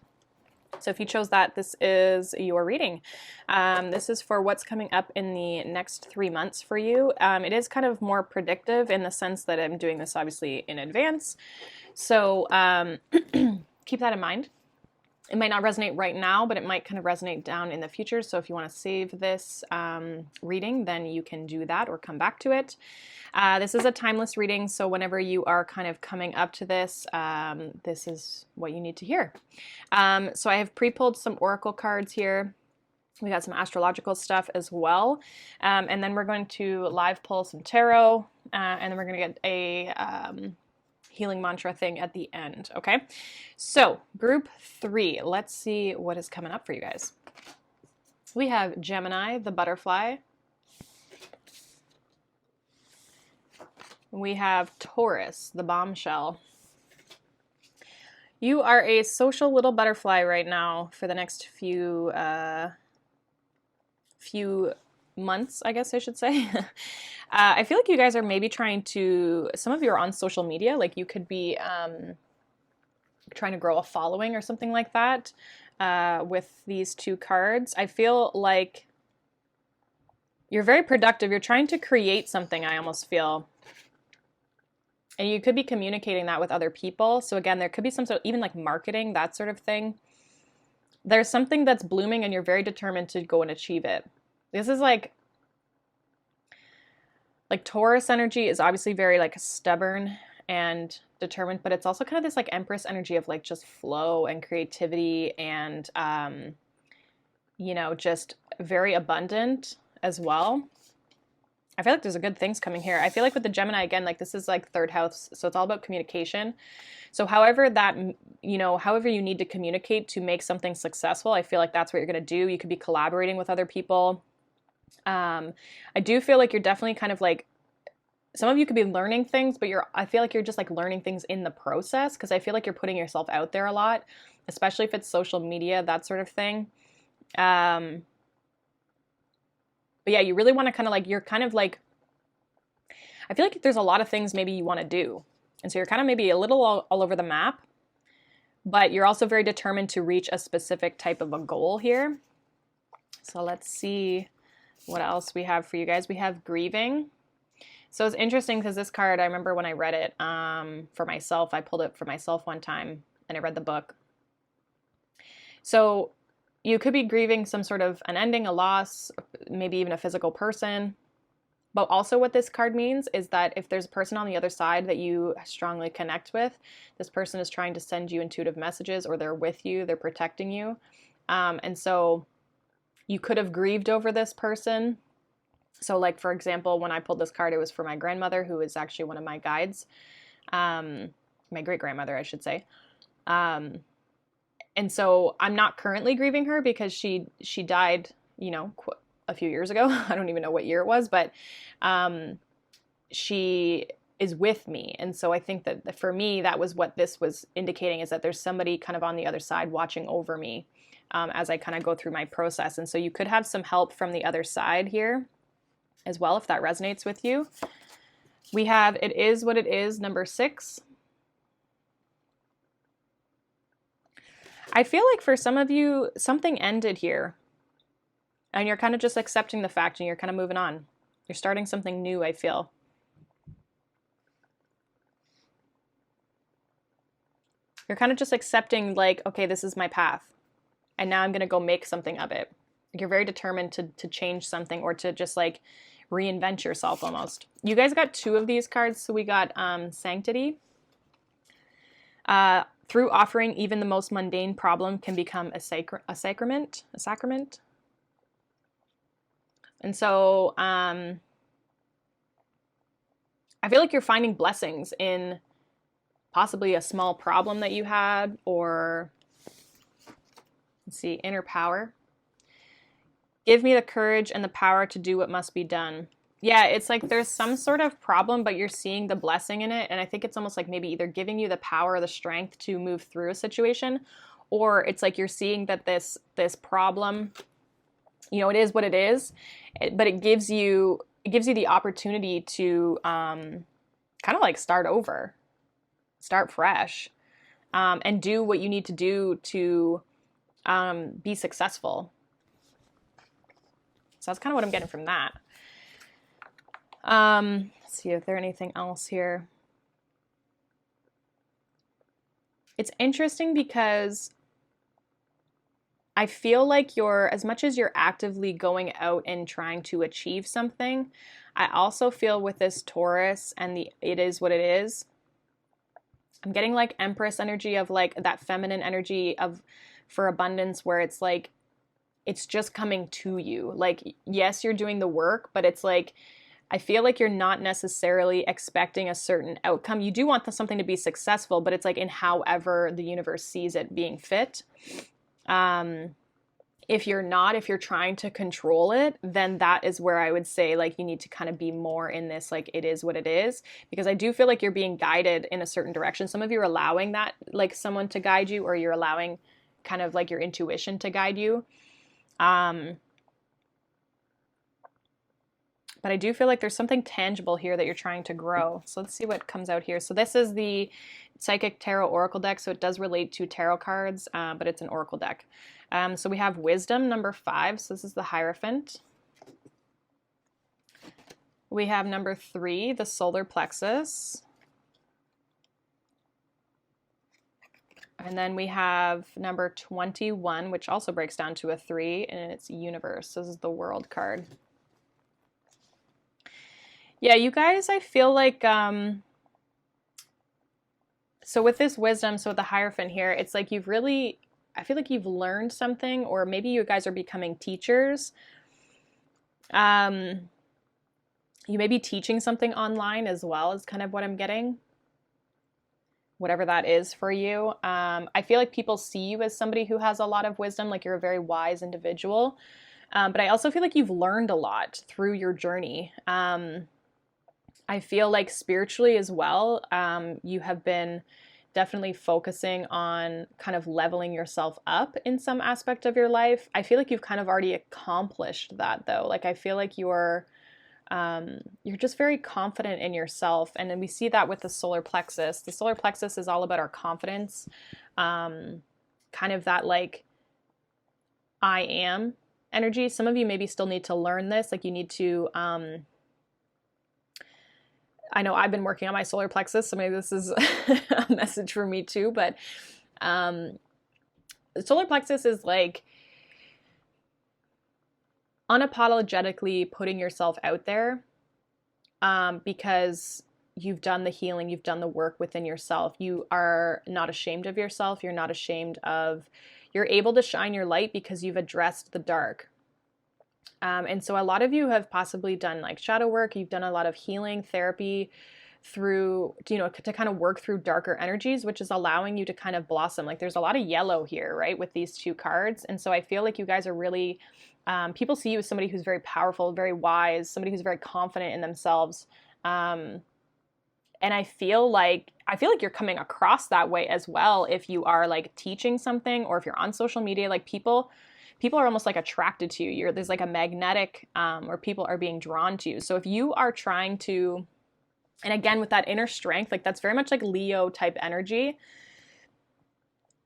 So if you chose that, this is your reading. This is for what's coming up in the next 3 months for you. It is kind of more predictive in the sense that I'm doing this obviously in advance. So keep that in mind. It might not resonate right now, but it might kind of resonate down in the future. So if you want to save this reading, then you can do that or come back to it. This is a timeless reading, so whenever you are kind of coming up to this, this is what you need to hear. So I have pre-pulled some oracle cards here. We got some astrological stuff as well. And then we're going to live pull some tarot, and then we're going to get a healing mantra thing at the end. Okay, so group 3, let's see what is coming up for you guys. We have Gemini, the butterfly. We have Taurus, the bombshell. You are a social little butterfly right now for the next few months, I guess I should say. I feel like you guys are maybe trying to, some of you are on social media, like you could be trying to grow a following or something like that with these 2 cards. I feel like you're very productive. You're trying to create something, I almost feel. And you could be communicating that with other people. So again, there could be some sort of, even like marketing, that sort of thing. There's something that's blooming and you're very determined to go and achieve it. This is like Taurus energy is obviously very like stubborn and determined, but it's also kind of this like Empress energy of like just flow and creativity and, you know, just very abundant as well. I feel like there's a good things coming here. I feel like with the Gemini, again, like this is like 3rd house, so it's all about communication. So however that, you know, however you need to communicate to make something successful, I feel like that's what you're going to do. You could be collaborating with other people. I do feel like you're definitely kind of like, some of you could be learning things, but I feel like you're just like learning things in the process, because I feel like you're putting yourself out there a lot, especially if it's social media, that sort of thing. But yeah, you really want to kind of like, you're kind of like, I feel like there's a lot of things maybe you want to do. And so you're kind of maybe a little all over the map, but you're also very determined to reach a specific type of a goal here. So let's see what else we have for you guys. We have grieving. So it's interesting because this card, I remember when I read it for myself, I pulled it for myself one time and I read the book. So you could be grieving some sort of an ending, a loss, maybe even a physical person. But also what this card means is that if there's a person on the other side that you strongly connect with, this person is trying to send you intuitive messages, or they're with you, they're protecting you. And so you could have grieved over this person. So like, for example, when I pulled this card, it was for my grandmother, who is actually one of my guides. My great-grandmother, I should say. And so I'm not currently grieving her because she died, you know, a few years ago. I don't even know what year it was, but she is with me. And so I think that for me, that was what this was indicating, is that there's somebody kind of on the other side watching over me as I kind of go through my process. And so you could have some help from the other side here as well, if that resonates with you. We have It Is What It Is, number 6. I feel like for some of you, something ended here. And you're kind of just accepting the fact and you're kind of moving on. You're starting something new, I feel. You're kind of just accepting, like, okay, this is my path. And now I'm going to go make something of it. You're very determined to change something, or to just like reinvent yourself almost. You guys got 2 of these cards. So we got Sanctity. Through offering, even the most mundane problem can become a sacrament. And so I feel like you're finding blessings in possibly a small problem that you had, or let's see, inner power. Give me the courage and the power to do what must be done. Yeah, it's like there's some sort of problem, but you're seeing the blessing in it. And I think it's almost like maybe either giving you the power or the strength to move through a situation, or it's like you're seeing that this problem, you know, it is what it is, but it gives you the opportunity to kind of like start over, start fresh, and do what you need to do to be successful. So that's kind of what I'm getting from that. Let's see if there's anything else here. It's interesting because I feel like as much as you're actively going out and trying to achieve something, I also feel with this Taurus and it is what it is, I'm getting like Empress energy, of like that feminine energy for abundance, where it's like, it's just coming to you. Like, yes, you're doing the work, but it's like, I feel like you're not necessarily expecting a certain outcome. You do want something to be successful, but it's like in however the universe sees it being fit. If you're trying to control it, then that is where I would say like you need to kind of be more in this, like, it is what it is, because I do feel like you're being guided in a certain direction. Some of you are allowing that, like, someone to guide you, or you're allowing kind of like your intuition to guide you. But I do feel like there's something tangible here that you're trying to grow. So let's see what comes out here. So this is the Psychic Tarot Oracle deck. So it does relate to tarot cards, but it's an Oracle deck. So we have Wisdom, number 5. So this is the Hierophant. We have number 3, the Solar Plexus. And then we have number 21, which also breaks down to a 3, and it's Universe. This is the World card. Yeah, you guys, I feel like, so with this Wisdom, so with the Hierophant here, it's like I feel like you've learned something, or maybe you guys are becoming teachers. You may be teaching something online as well, is kind of what I'm getting. Whatever that is for you. I feel like people see you as somebody who has a lot of wisdom, like you're a very wise individual. But I also feel like you've learned a lot through your journey. I feel like spiritually as well, you have been definitely focusing on kind of leveling yourself up in some aspect of your life. I feel like you've kind of already accomplished that though. Like, I feel like you're just very confident in yourself. And then we see that with the solar plexus. The solar plexus is all about our confidence. Kind of that like, I am energy. Some of you maybe still need to learn this. Like, you need to, I know I've been working on my solar plexus, so maybe this is a message for me too, but the solar plexus is like unapologetically putting yourself out there, because you've done the healing, you've done the work within yourself. You are not ashamed of yourself. You're able to shine your light because you've addressed the dark. And so a lot of you have possibly done like shadow work. You've done a lot of healing therapy through, you know, to kind of work through darker energies, which is allowing you to kind of blossom. Like there's a lot of yellow here, right, with these two cards. And so I feel like you guys are really, people see you as somebody who's very powerful, very wise, somebody who's very confident in themselves. And I feel like you're coming across that way as well if you are like teaching something, or if you're on social media. Like people are almost like attracted to you. There's like a magnetic, or people are being drawn to you. So if you are trying to, and again with that inner strength, like that's very much like Leo type energy.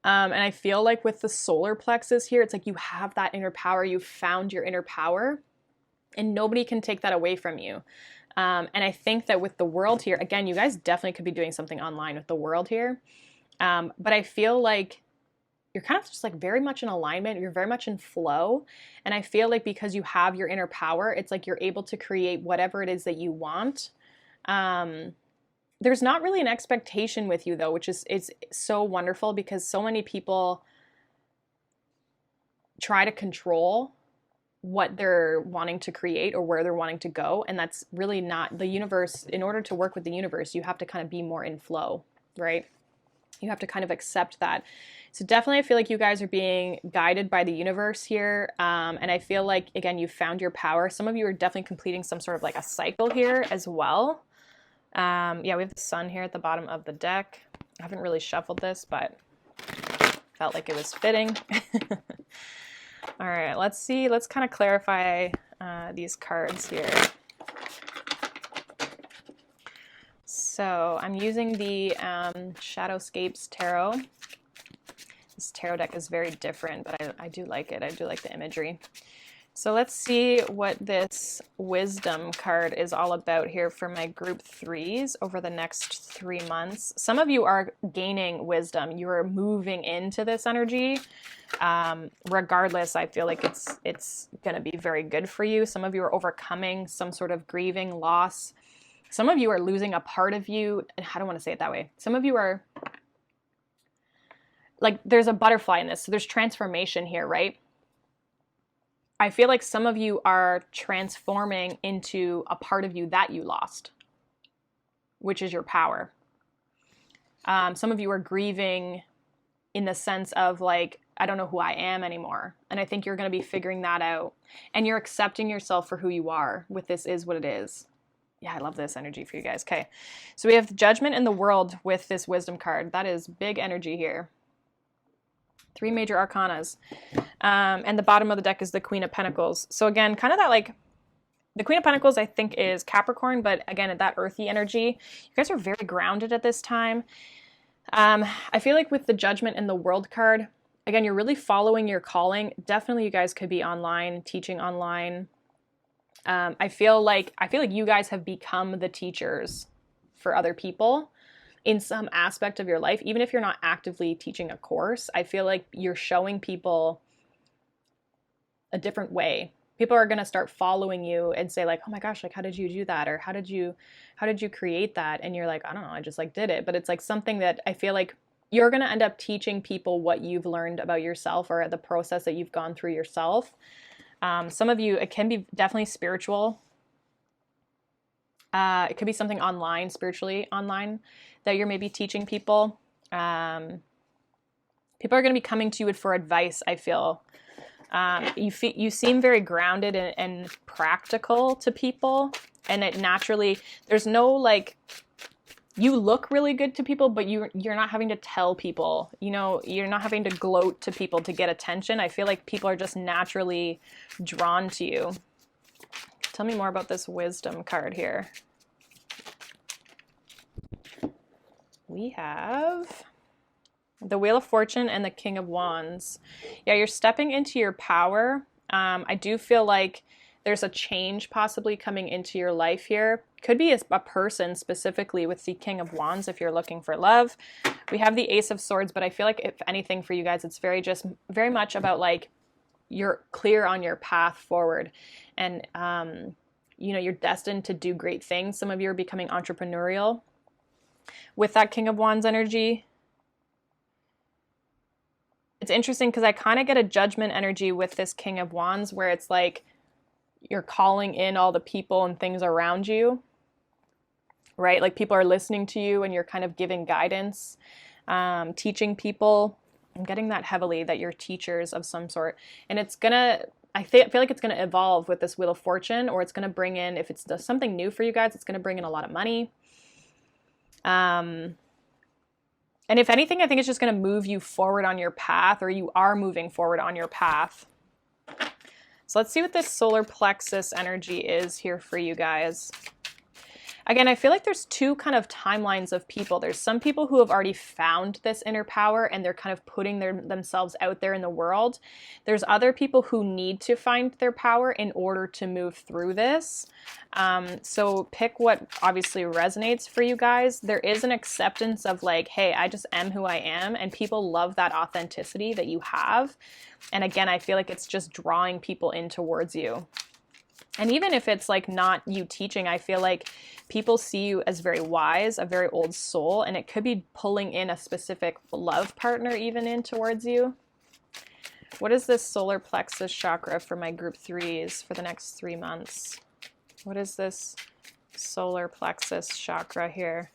And I feel like with the solar plexus here, it's like you have that inner power. You've found your inner power, and nobody can take that away from you. And I think that with the world here, again, you guys definitely could be doing something online with the world here. But I feel like you're kind of just like very much in alignment. You're very much in flow. And I feel like because you have your inner power, it's like you're able to create whatever it is that you want. There's not really an expectation with you though, which is, it's so wonderful, because so many people try to control what they're wanting to create or where they're wanting to go. And that's really not the universe. In order to work with the universe, you have to kind of be more in flow, right? You have to kind of accept that. So definitely I feel like you guys are being guided by the universe here. And I feel like, again, you found your power. Some of you are definitely completing some sort of like a cycle here as well. Yeah, we have the sun here at the bottom of the deck. I haven't really shuffled this, but felt like it was fitting. All right, let's see. Let's kind of clarify these cards here. So I'm using the Shadowscapes tarot. This tarot deck is very different, but I do like it. I do like the imagery. So let's see what this wisdom card is all about here for my group threes over the next 3 months. Some of you are gaining wisdom. You are moving into this energy. Regardless, I feel like it's going to be very good for you. Some of you are overcoming some sort of grieving loss. Some of you are losing a part of you. I don't want to say it that way. Some of you are like, there's a butterfly in this. So there's transformation here, right? I feel like some of you are transforming into a part of you that you lost, which is your power. Some of you are grieving in the sense of like, I don't know who I am anymore. And I think you're going to be figuring that out. And you're accepting yourself for who you are with this is what it is. Yeah, I love this energy for you guys. Okay, so we have the Judgment in the World with this wisdom card. That is big energy here. 3 major arcanas. And the bottom of the deck is the Queen of Pentacles. So again, kind of that like, the Queen of Pentacles I think is Capricorn, but again, that earthy energy. You guys are very grounded at this time. I feel like with the Judgment in the World card, again, you're really following your calling. Definitely you guys could be online, teaching online. I feel like you guys have become the teachers for other people in some aspect of your life. Even if you're not actively teaching a course, I feel like you're showing people a different way. People are going to start following you and say like, oh my gosh, like, how did you do that? Or how did you create that? And you're like, I don't know, I just like did it. But it's like something that I feel like you're going to end up teaching people what you've learned about yourself or the process that you've gone through yourself. Some of you, it can be definitely spiritual. It could be something online, spiritually online, that you're maybe teaching people. People are going to be coming to you for advice, I feel. You seem very grounded and practical to people. And it naturally, there's no like, you look really good to people, but you're not having to tell people, you know, you're not having to gloat to people to get attention. I feel like people are just naturally drawn to you. Tell me more about this wisdom card here. We have the Wheel of Fortune and the King of Wands. Yeah, you're stepping into your power. I do feel like there's a change possibly coming into your life here. Could be a person specifically with the King of Wands if you're looking for love. We have the Ace of Swords, but I feel like if anything for you guys, it's very much about like you're clear on your path forward. And, you know, you're destined to do great things. Some of you are becoming entrepreneurial with that King of Wands energy. It's interesting because I kind of get a Judgment energy with this King of Wands where it's like you're calling in all the people and things around you, right? Like people are listening to you and you're kind of giving guidance, teaching people. I'm getting that heavily, that you're teachers of some sort. And it's gonna, I feel like it's gonna evolve with this Wheel of Fortune, or it's gonna bring in, if it's something new for you guys, it's gonna bring in a lot of money. And if anything, I think it's just gonna move you forward on your path, or you are moving forward on your path. So let's see what this solar plexus energy is here for you guys. Again, I feel like there's two kind of timelines of people. There's some people who have already found this inner power and they're kind of putting themselves out there in the world. There's other people who need to find their power in order to move through this. So pick what obviously resonates for you guys. There is an acceptance of like, hey, I just am who I am, and people love that authenticity that you have. And again, I feel like it's just drawing people in towards you. And even if it's like not you teaching, I feel like people see you as very wise, a very old soul, and it could be pulling in a specific love partner even in towards you. What is this solar plexus chakra for my group 3s for the next 3 months? What is this solar plexus chakra here?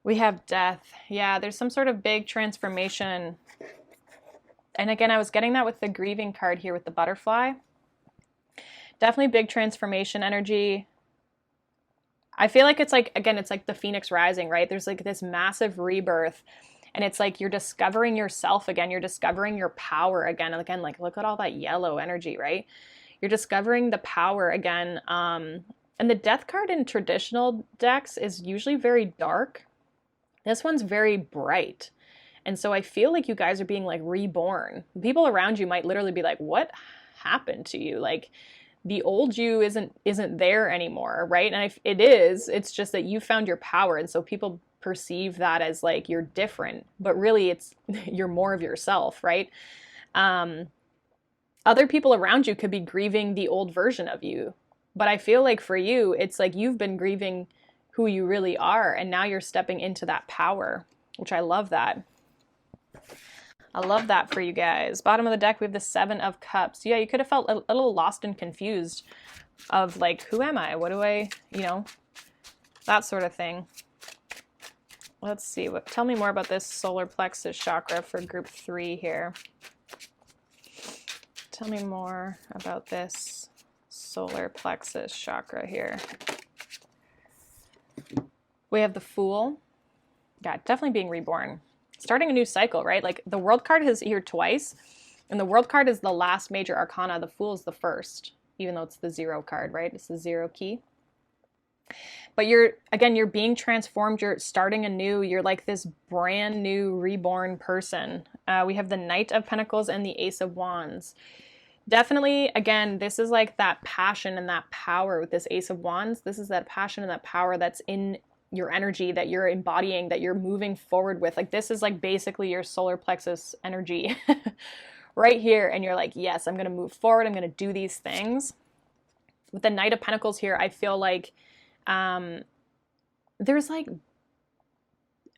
We have death. Yeah, there's some sort of big transformation. And again, I was getting that with the grieving card here with the butterfly. Definitely big transformation energy. I feel like it's like, again, it's like the phoenix rising, right? There's like this massive rebirth, and it's like you're discovering yourself again. You're discovering your power again. And again, like look at all that yellow energy, right? You're discovering the power again. And the death card in traditional decks is usually very dark. This one's very bright. And so I feel like you guys are being like reborn. People around you might literally be like, what happened to you? Like the old you isn't there anymore, right? And it is, it's just that you found your power. And so people perceive that as like you're different, but really it's you're more of yourself, right? Other people around you could be grieving the old version of you. But I feel like for you, it's like you've been grieving who you really are, and now you're stepping into that power, which I love that. I love that for you guys. Bottom of the deck, we have the 7 of Cups. Yeah, you could have felt a little lost and confused of like, who am I? What do I, you know, that sort of thing. Let's see. Tell me more about this solar plexus chakra for group 3 here. Tell me more about this solar plexus chakra here. We have the Fool. Yeah, definitely being reborn. Starting a new cycle, right? Like the World card is here twice, and the World card is the last major arcana. The Fool is the first, even though it's the 0 card, right? It's the 0 key. But you're being transformed. You're starting anew. You're like this brand new reborn person. We have the Knight of Pentacles and the Ace of Wands. Definitely, again, this is like that passion and that power with this Ace of Wands. This is that passion and that power that's in your energy, that you're embodying, that you're moving forward with. Like this is like basically your solar plexus energy right here. And you're like, yes, I'm going to move forward. I'm going to do these things. With the Knight of Pentacles here, I feel like there's like,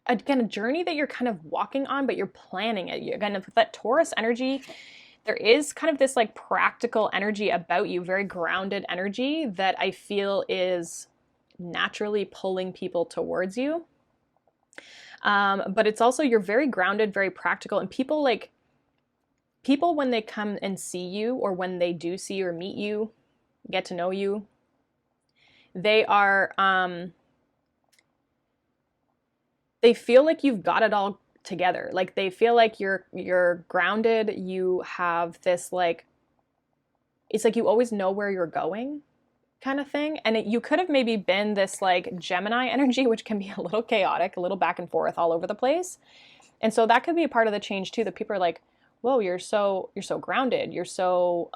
again, a journey that you're kind of walking on, but you're planning it. Again, with that Taurus energy, there is kind of this like practical energy about you, very grounded energy that I feel is naturally pulling people towards you. But it's also, you're very grounded, very practical, and people when they come and see you, or when they do see you or meet you, get to know you, they are, they feel like you've got it all together. Like they feel like you're grounded. You have this like, it's like you always know where you're going kind of thing. And you could have maybe been this like Gemini energy, which can be a little chaotic, a little back and forth all over the place. And so that could be a part of the change too, that people are like, whoa, you're so grounded. You're so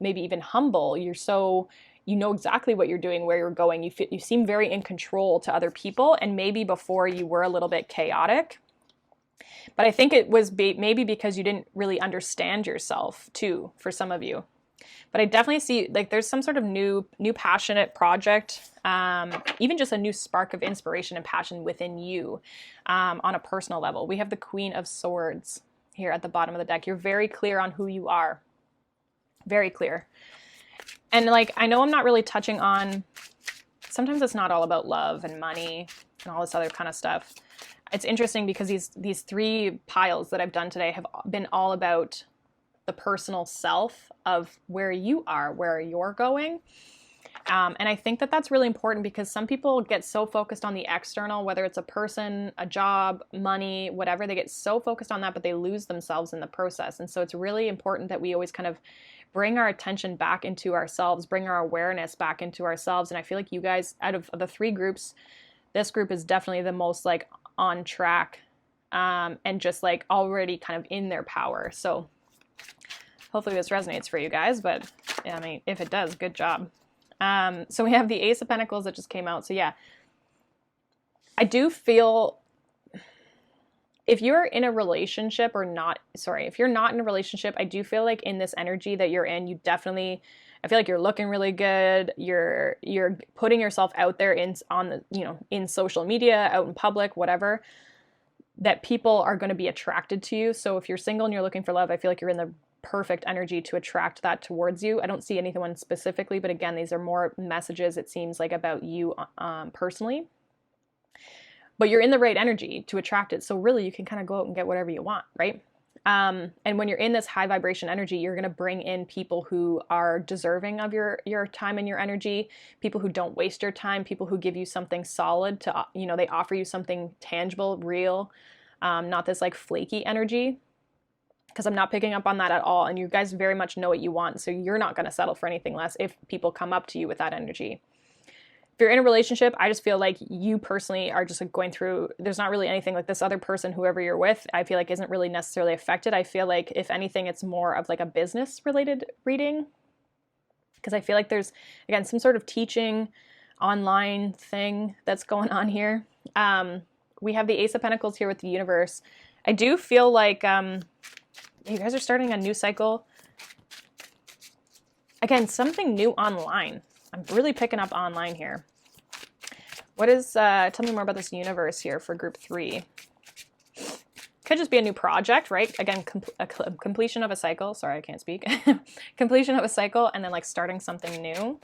maybe even humble. You're so, you know exactly what you're doing, where you're going. You seem very in control to other people. And maybe before you were a little bit chaotic. But I think it was maybe because you didn't really understand yourself too, for some of you. But I definitely see like there's some sort of new passionate project, even just a new spark of inspiration and passion within you on a personal level. We have the Queen of Swords. here at the bottom of the deck. You're very clear on who you are. Very clear. And like, I know I'm not really touching on, sometimes it's not all about love and money and all this other kind of stuff. It's interesting because these 3 piles that I've done today have been all about the personal self of where you are, where you're going. And I think that that's really important because some people get so focused on the external, whether it's a person, a job, money, whatever, they get so focused on that, but they lose themselves in the process. And so it's really important that we always kind of bring our attention back into ourselves, bring our awareness back into ourselves. And I feel like you guys, out of the 3 groups, this group is definitely the most like on track, and just like already kind of in their power. So hopefully this resonates for you guys, but I mean, if it does, good job. So we have the Ace of Pentacles that just came out. So yeah, I do feel if you're in a relationship or not, sorry, if you're not in a relationship, I do feel like in this energy that you're in, you definitely, I feel like you're looking really good. You're putting yourself out there on the, you know, in social media, out in public, whatever, that people are going to be attracted to you. So if you're single and you're looking for love, I feel like you're in the perfect energy to attract that towards you. I don't see anyone specifically, but again, these are more messages, it seems like, about you personally. But you're in the right energy to attract it. So really, you can kind of go out and get whatever you want, right? And when you're in this high vibration energy, you're going to bring in people who are deserving of your time and your energy, people who don't waste your time, people who give you something solid to, you know, they offer you something tangible, real, not this like flaky energy. Because I'm not picking up on that at all. And you guys very much know what you want. So you're not going to settle for anything less if people come up to you with that energy. If you're in a relationship, I just feel like you personally are just like going through, there's not really anything like this other person, whoever you're with, I feel like isn't really necessarily affected. I feel like if anything, it's more of like a business related reading. Because I feel like there's, again, some sort of teaching online thing that's going on here. We have the Ace of Pentacles here with the universe. I do feel like, you guys are starting a new cycle. Again, something new online. I'm really picking up online here. What is, tell me more about this universe here for group 3. Could just be a new project, right? Again, completion of a cycle. Sorry, I can't speak. Completion of a cycle and then like starting something new.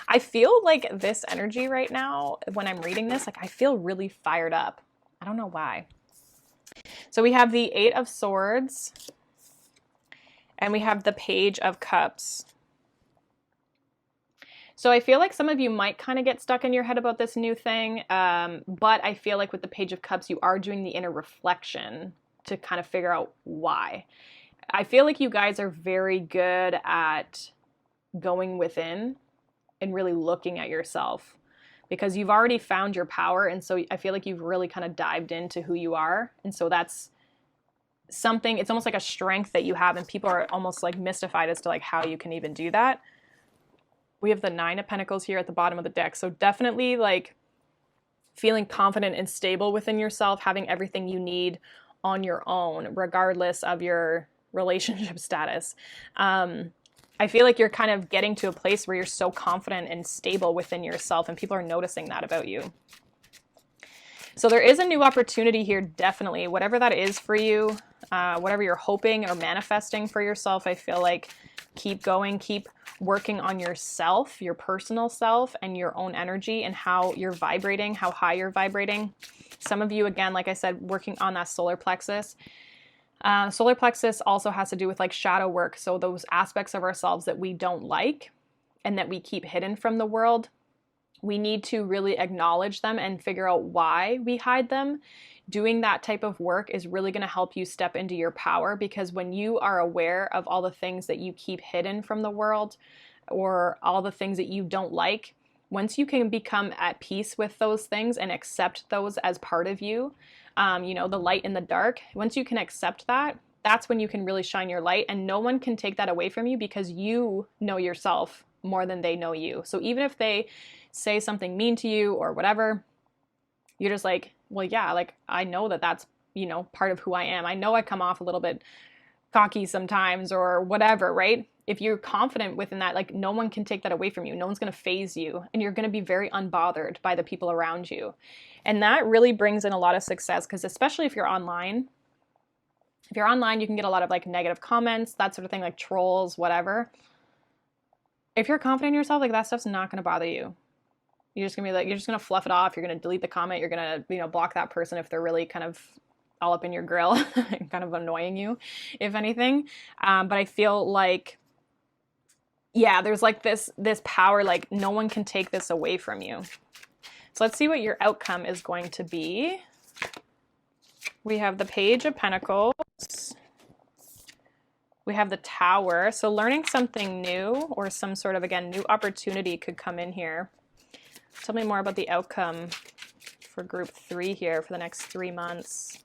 I feel like this energy right now, when I'm reading this, like I feel really fired up. I don't know why. So we have the 8 of Swords. And we have the Page of Cups. So I feel like some of you might kind of get stuck in your head about this new thing. But I feel like with the Page of Cups, you are doing the inner reflection to kind of figure out why. I feel like you guys are very good at going within and really looking at yourself because you've already found your power. And so I feel like you've really kind of dived into who you are. And so that's something, it's almost like a strength that you have, and people are almost like mystified as to like how you can even do that. We have the 9 of Pentacles here at the bottom of the deck. So definitely like feeling confident and stable within yourself, having everything you need on your own, regardless of your relationship status. I feel like you're kind of getting to a place where you're so confident and stable within yourself, and people are noticing that about you. So there is a new opportunity here, definitely. Whatever that is for you, whatever you're hoping or manifesting for yourself, I feel like keep going, keep working on yourself, your personal self, and your own energy and how you're vibrating, how high you're vibrating. Some of you, again, like I said, working on that solar plexus. Solar plexus also has to do with like shadow work. So those aspects of ourselves that we don't like and that we keep hidden from the world, we need to really acknowledge them and figure out why we hide them. Doing that type of work is really going to help you step into your power, because when you are aware of all the things that you keep hidden from the world or all the things that you don't like, once you can become at peace with those things and accept those as part of you, you know, the light and the dark, once you can accept that, that's when you can really shine your light, and no one can take that away from you because you know yourself more than they know you. So even if they say something mean to you or whatever, you're just like, well, yeah, like I know that that's, you know, part of who I am. I know I come off a little bit cocky sometimes or whatever, right? If you're confident within that, like no one can take that away from you. No one's going to phase you, and you're going to be very unbothered by the people around you. And that really brings in a lot of success, because especially if you're online, If you're online, you can get a lot of like negative comments, that sort of thing, like trolls, whatever. If you're confident in yourself, like that stuff's not going to bother you. You're just going to be like, you're just going to fluff it off. You're going to delete the comment. You're going to, you know, block that person if they're really kind of all up in your grill and kind of annoying you, if anything. But I feel like, yeah, there's like this power, like no one can take this away from you. So let's see what your outcome is going to be. We have the Page of Pentacles. We have the Tower. So learning something new or some sort of, again, new opportunity could come in here. Tell me more about the outcome for group 3 here for the next 3 months.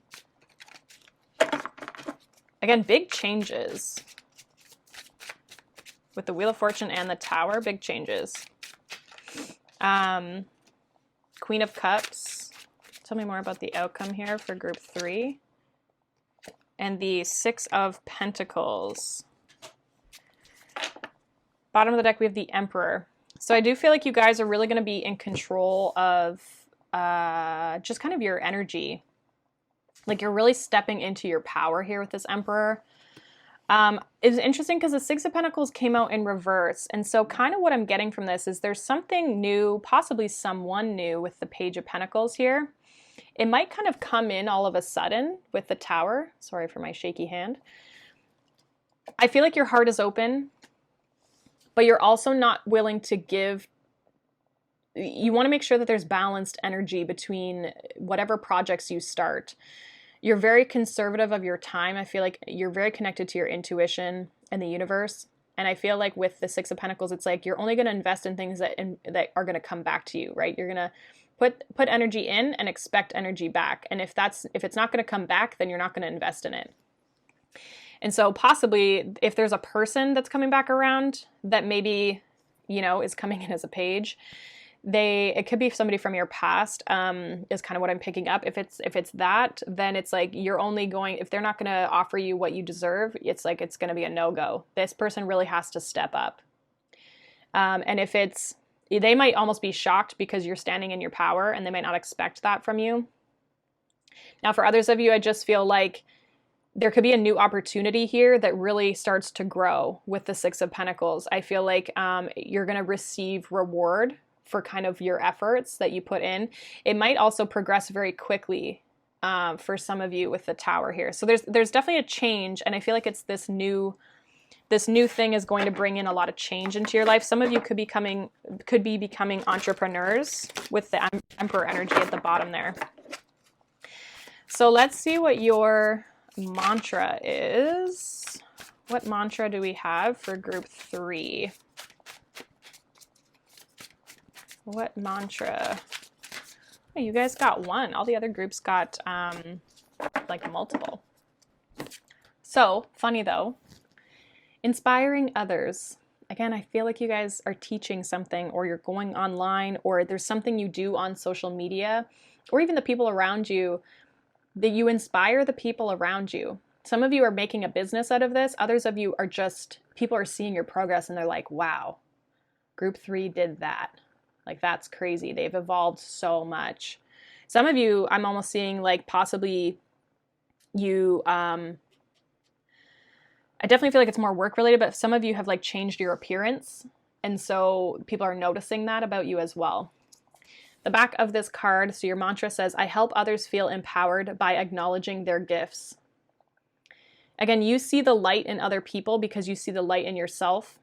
Again, big changes. With the Wheel of Fortune and the Tower, big changes. Queen of Cups. Tell me more about the outcome here for group 3. And the 6 of Pentacles. Bottom of the deck, we have the Emperor. So I do feel like you guys are really going to be in control of just kind of your energy. Like you're really stepping into your power here with this Emperor. It's interesting because the 6 of Pentacles came out in reverse. And so kind of what I'm getting from this is there's something new, possibly someone new with the Page of Pentacles here. It might kind of come in all of a sudden with the Tower. Sorry for my shaky hand. I feel like your heart is open, but you're also not willing to give. You want to make sure that there's balanced energy between whatever projects you start. You're very conservative of your time. I feel like you're very connected to your intuition and the universe. And I feel like with the 6 of Pentacles, it's like you're only going to invest in things that are going to come back to you, right? You're going to put energy in and expect energy back. And if it's not going to come back, then you're not going to invest in it. And so possibly if there's a person that's coming back around that maybe, you know, is coming in as a page, it could be somebody from your past, is kind of what I'm picking up. If it's that, then it's like you're only going, if they're not going to offer you what you deserve, it's like it's going to be a no-go. This person really has to step up. And if they might almost be shocked because you're standing in your power and they might not expect that from you. Now, for others of you, I just feel like there could be a new opportunity here that really starts to grow with the 6 of Pentacles. I feel like you're going to receive reward for kind of your efforts that you put in. It might also progress very quickly for some of you with the Tower here. So there's definitely a change, and I feel like it's this new thing is going to bring in a lot of change into your life. Some of you could be becoming entrepreneurs with the Emperor energy at the bottom there. So let's see what your mantra is. What mantra do we have for group 3? What mantra? Oh, you guys got one. All the other groups got like multiple. So funny though. Inspiring others. Again, I feel like you guys are teaching something, or you're going online, or there's something you do on social media, or even the people around you, that you inspire the people around you. Some of you are making a business out of this. Others of you are just, people are seeing your progress and they're like, wow, group 3 did that. Like, that's crazy. They've evolved so much. Some of you, I'm almost seeing like possibly you, I definitely feel like it's more work related, but some of you have like changed your appearance. And so people are noticing that about you as well. The back of this card, so your mantra says, I help others feel empowered by acknowledging their gifts. Again, you see the light in other people because you see the light in yourself.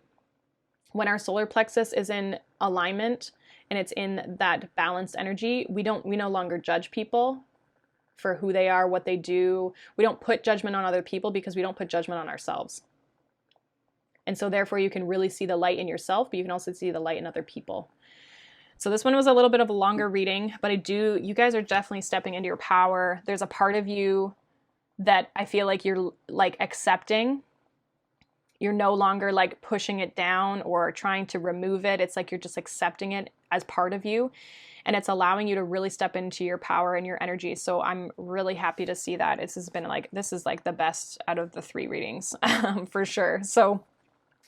When our solar plexus is in alignment and it's in that balanced energy, we no longer judge people for who they are, what they do. We don't put judgment on other people because we don't put judgment on ourselves. And so therefore you can really see the light in yourself, but you can also see the light in other people. So this one was a little bit of a longer reading, but you guys are definitely stepping into your power. There's a part of you that I feel like you're like accepting. You're no longer like pushing it down or trying to remove it. It's like you're just accepting it as part of you. And it's allowing you to really step into your power and your energy. So I'm really happy to see that. This is like the best out of the 3 readings for sure. So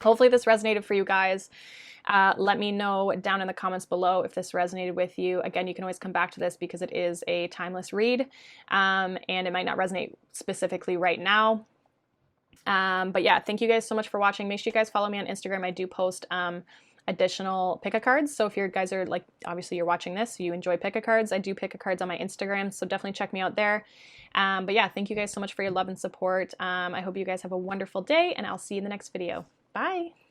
Hopefully this resonated for you guys. Let me know down in the comments below if this resonated with you. Again, you can always come back to this because it is a timeless read, and it might not resonate specifically right now. But yeah, thank you guys so much for watching. Make sure you guys follow me on Instagram. I do post additional pick-a-cards. So if you guys are like, obviously you're watching this, so you enjoy pick-a-cards, I do pick-a-cards on my Instagram. So definitely check me out there. But yeah, thank you guys so much for your love and support. I hope you guys have a wonderful day, and I'll see you in the next video. Bye.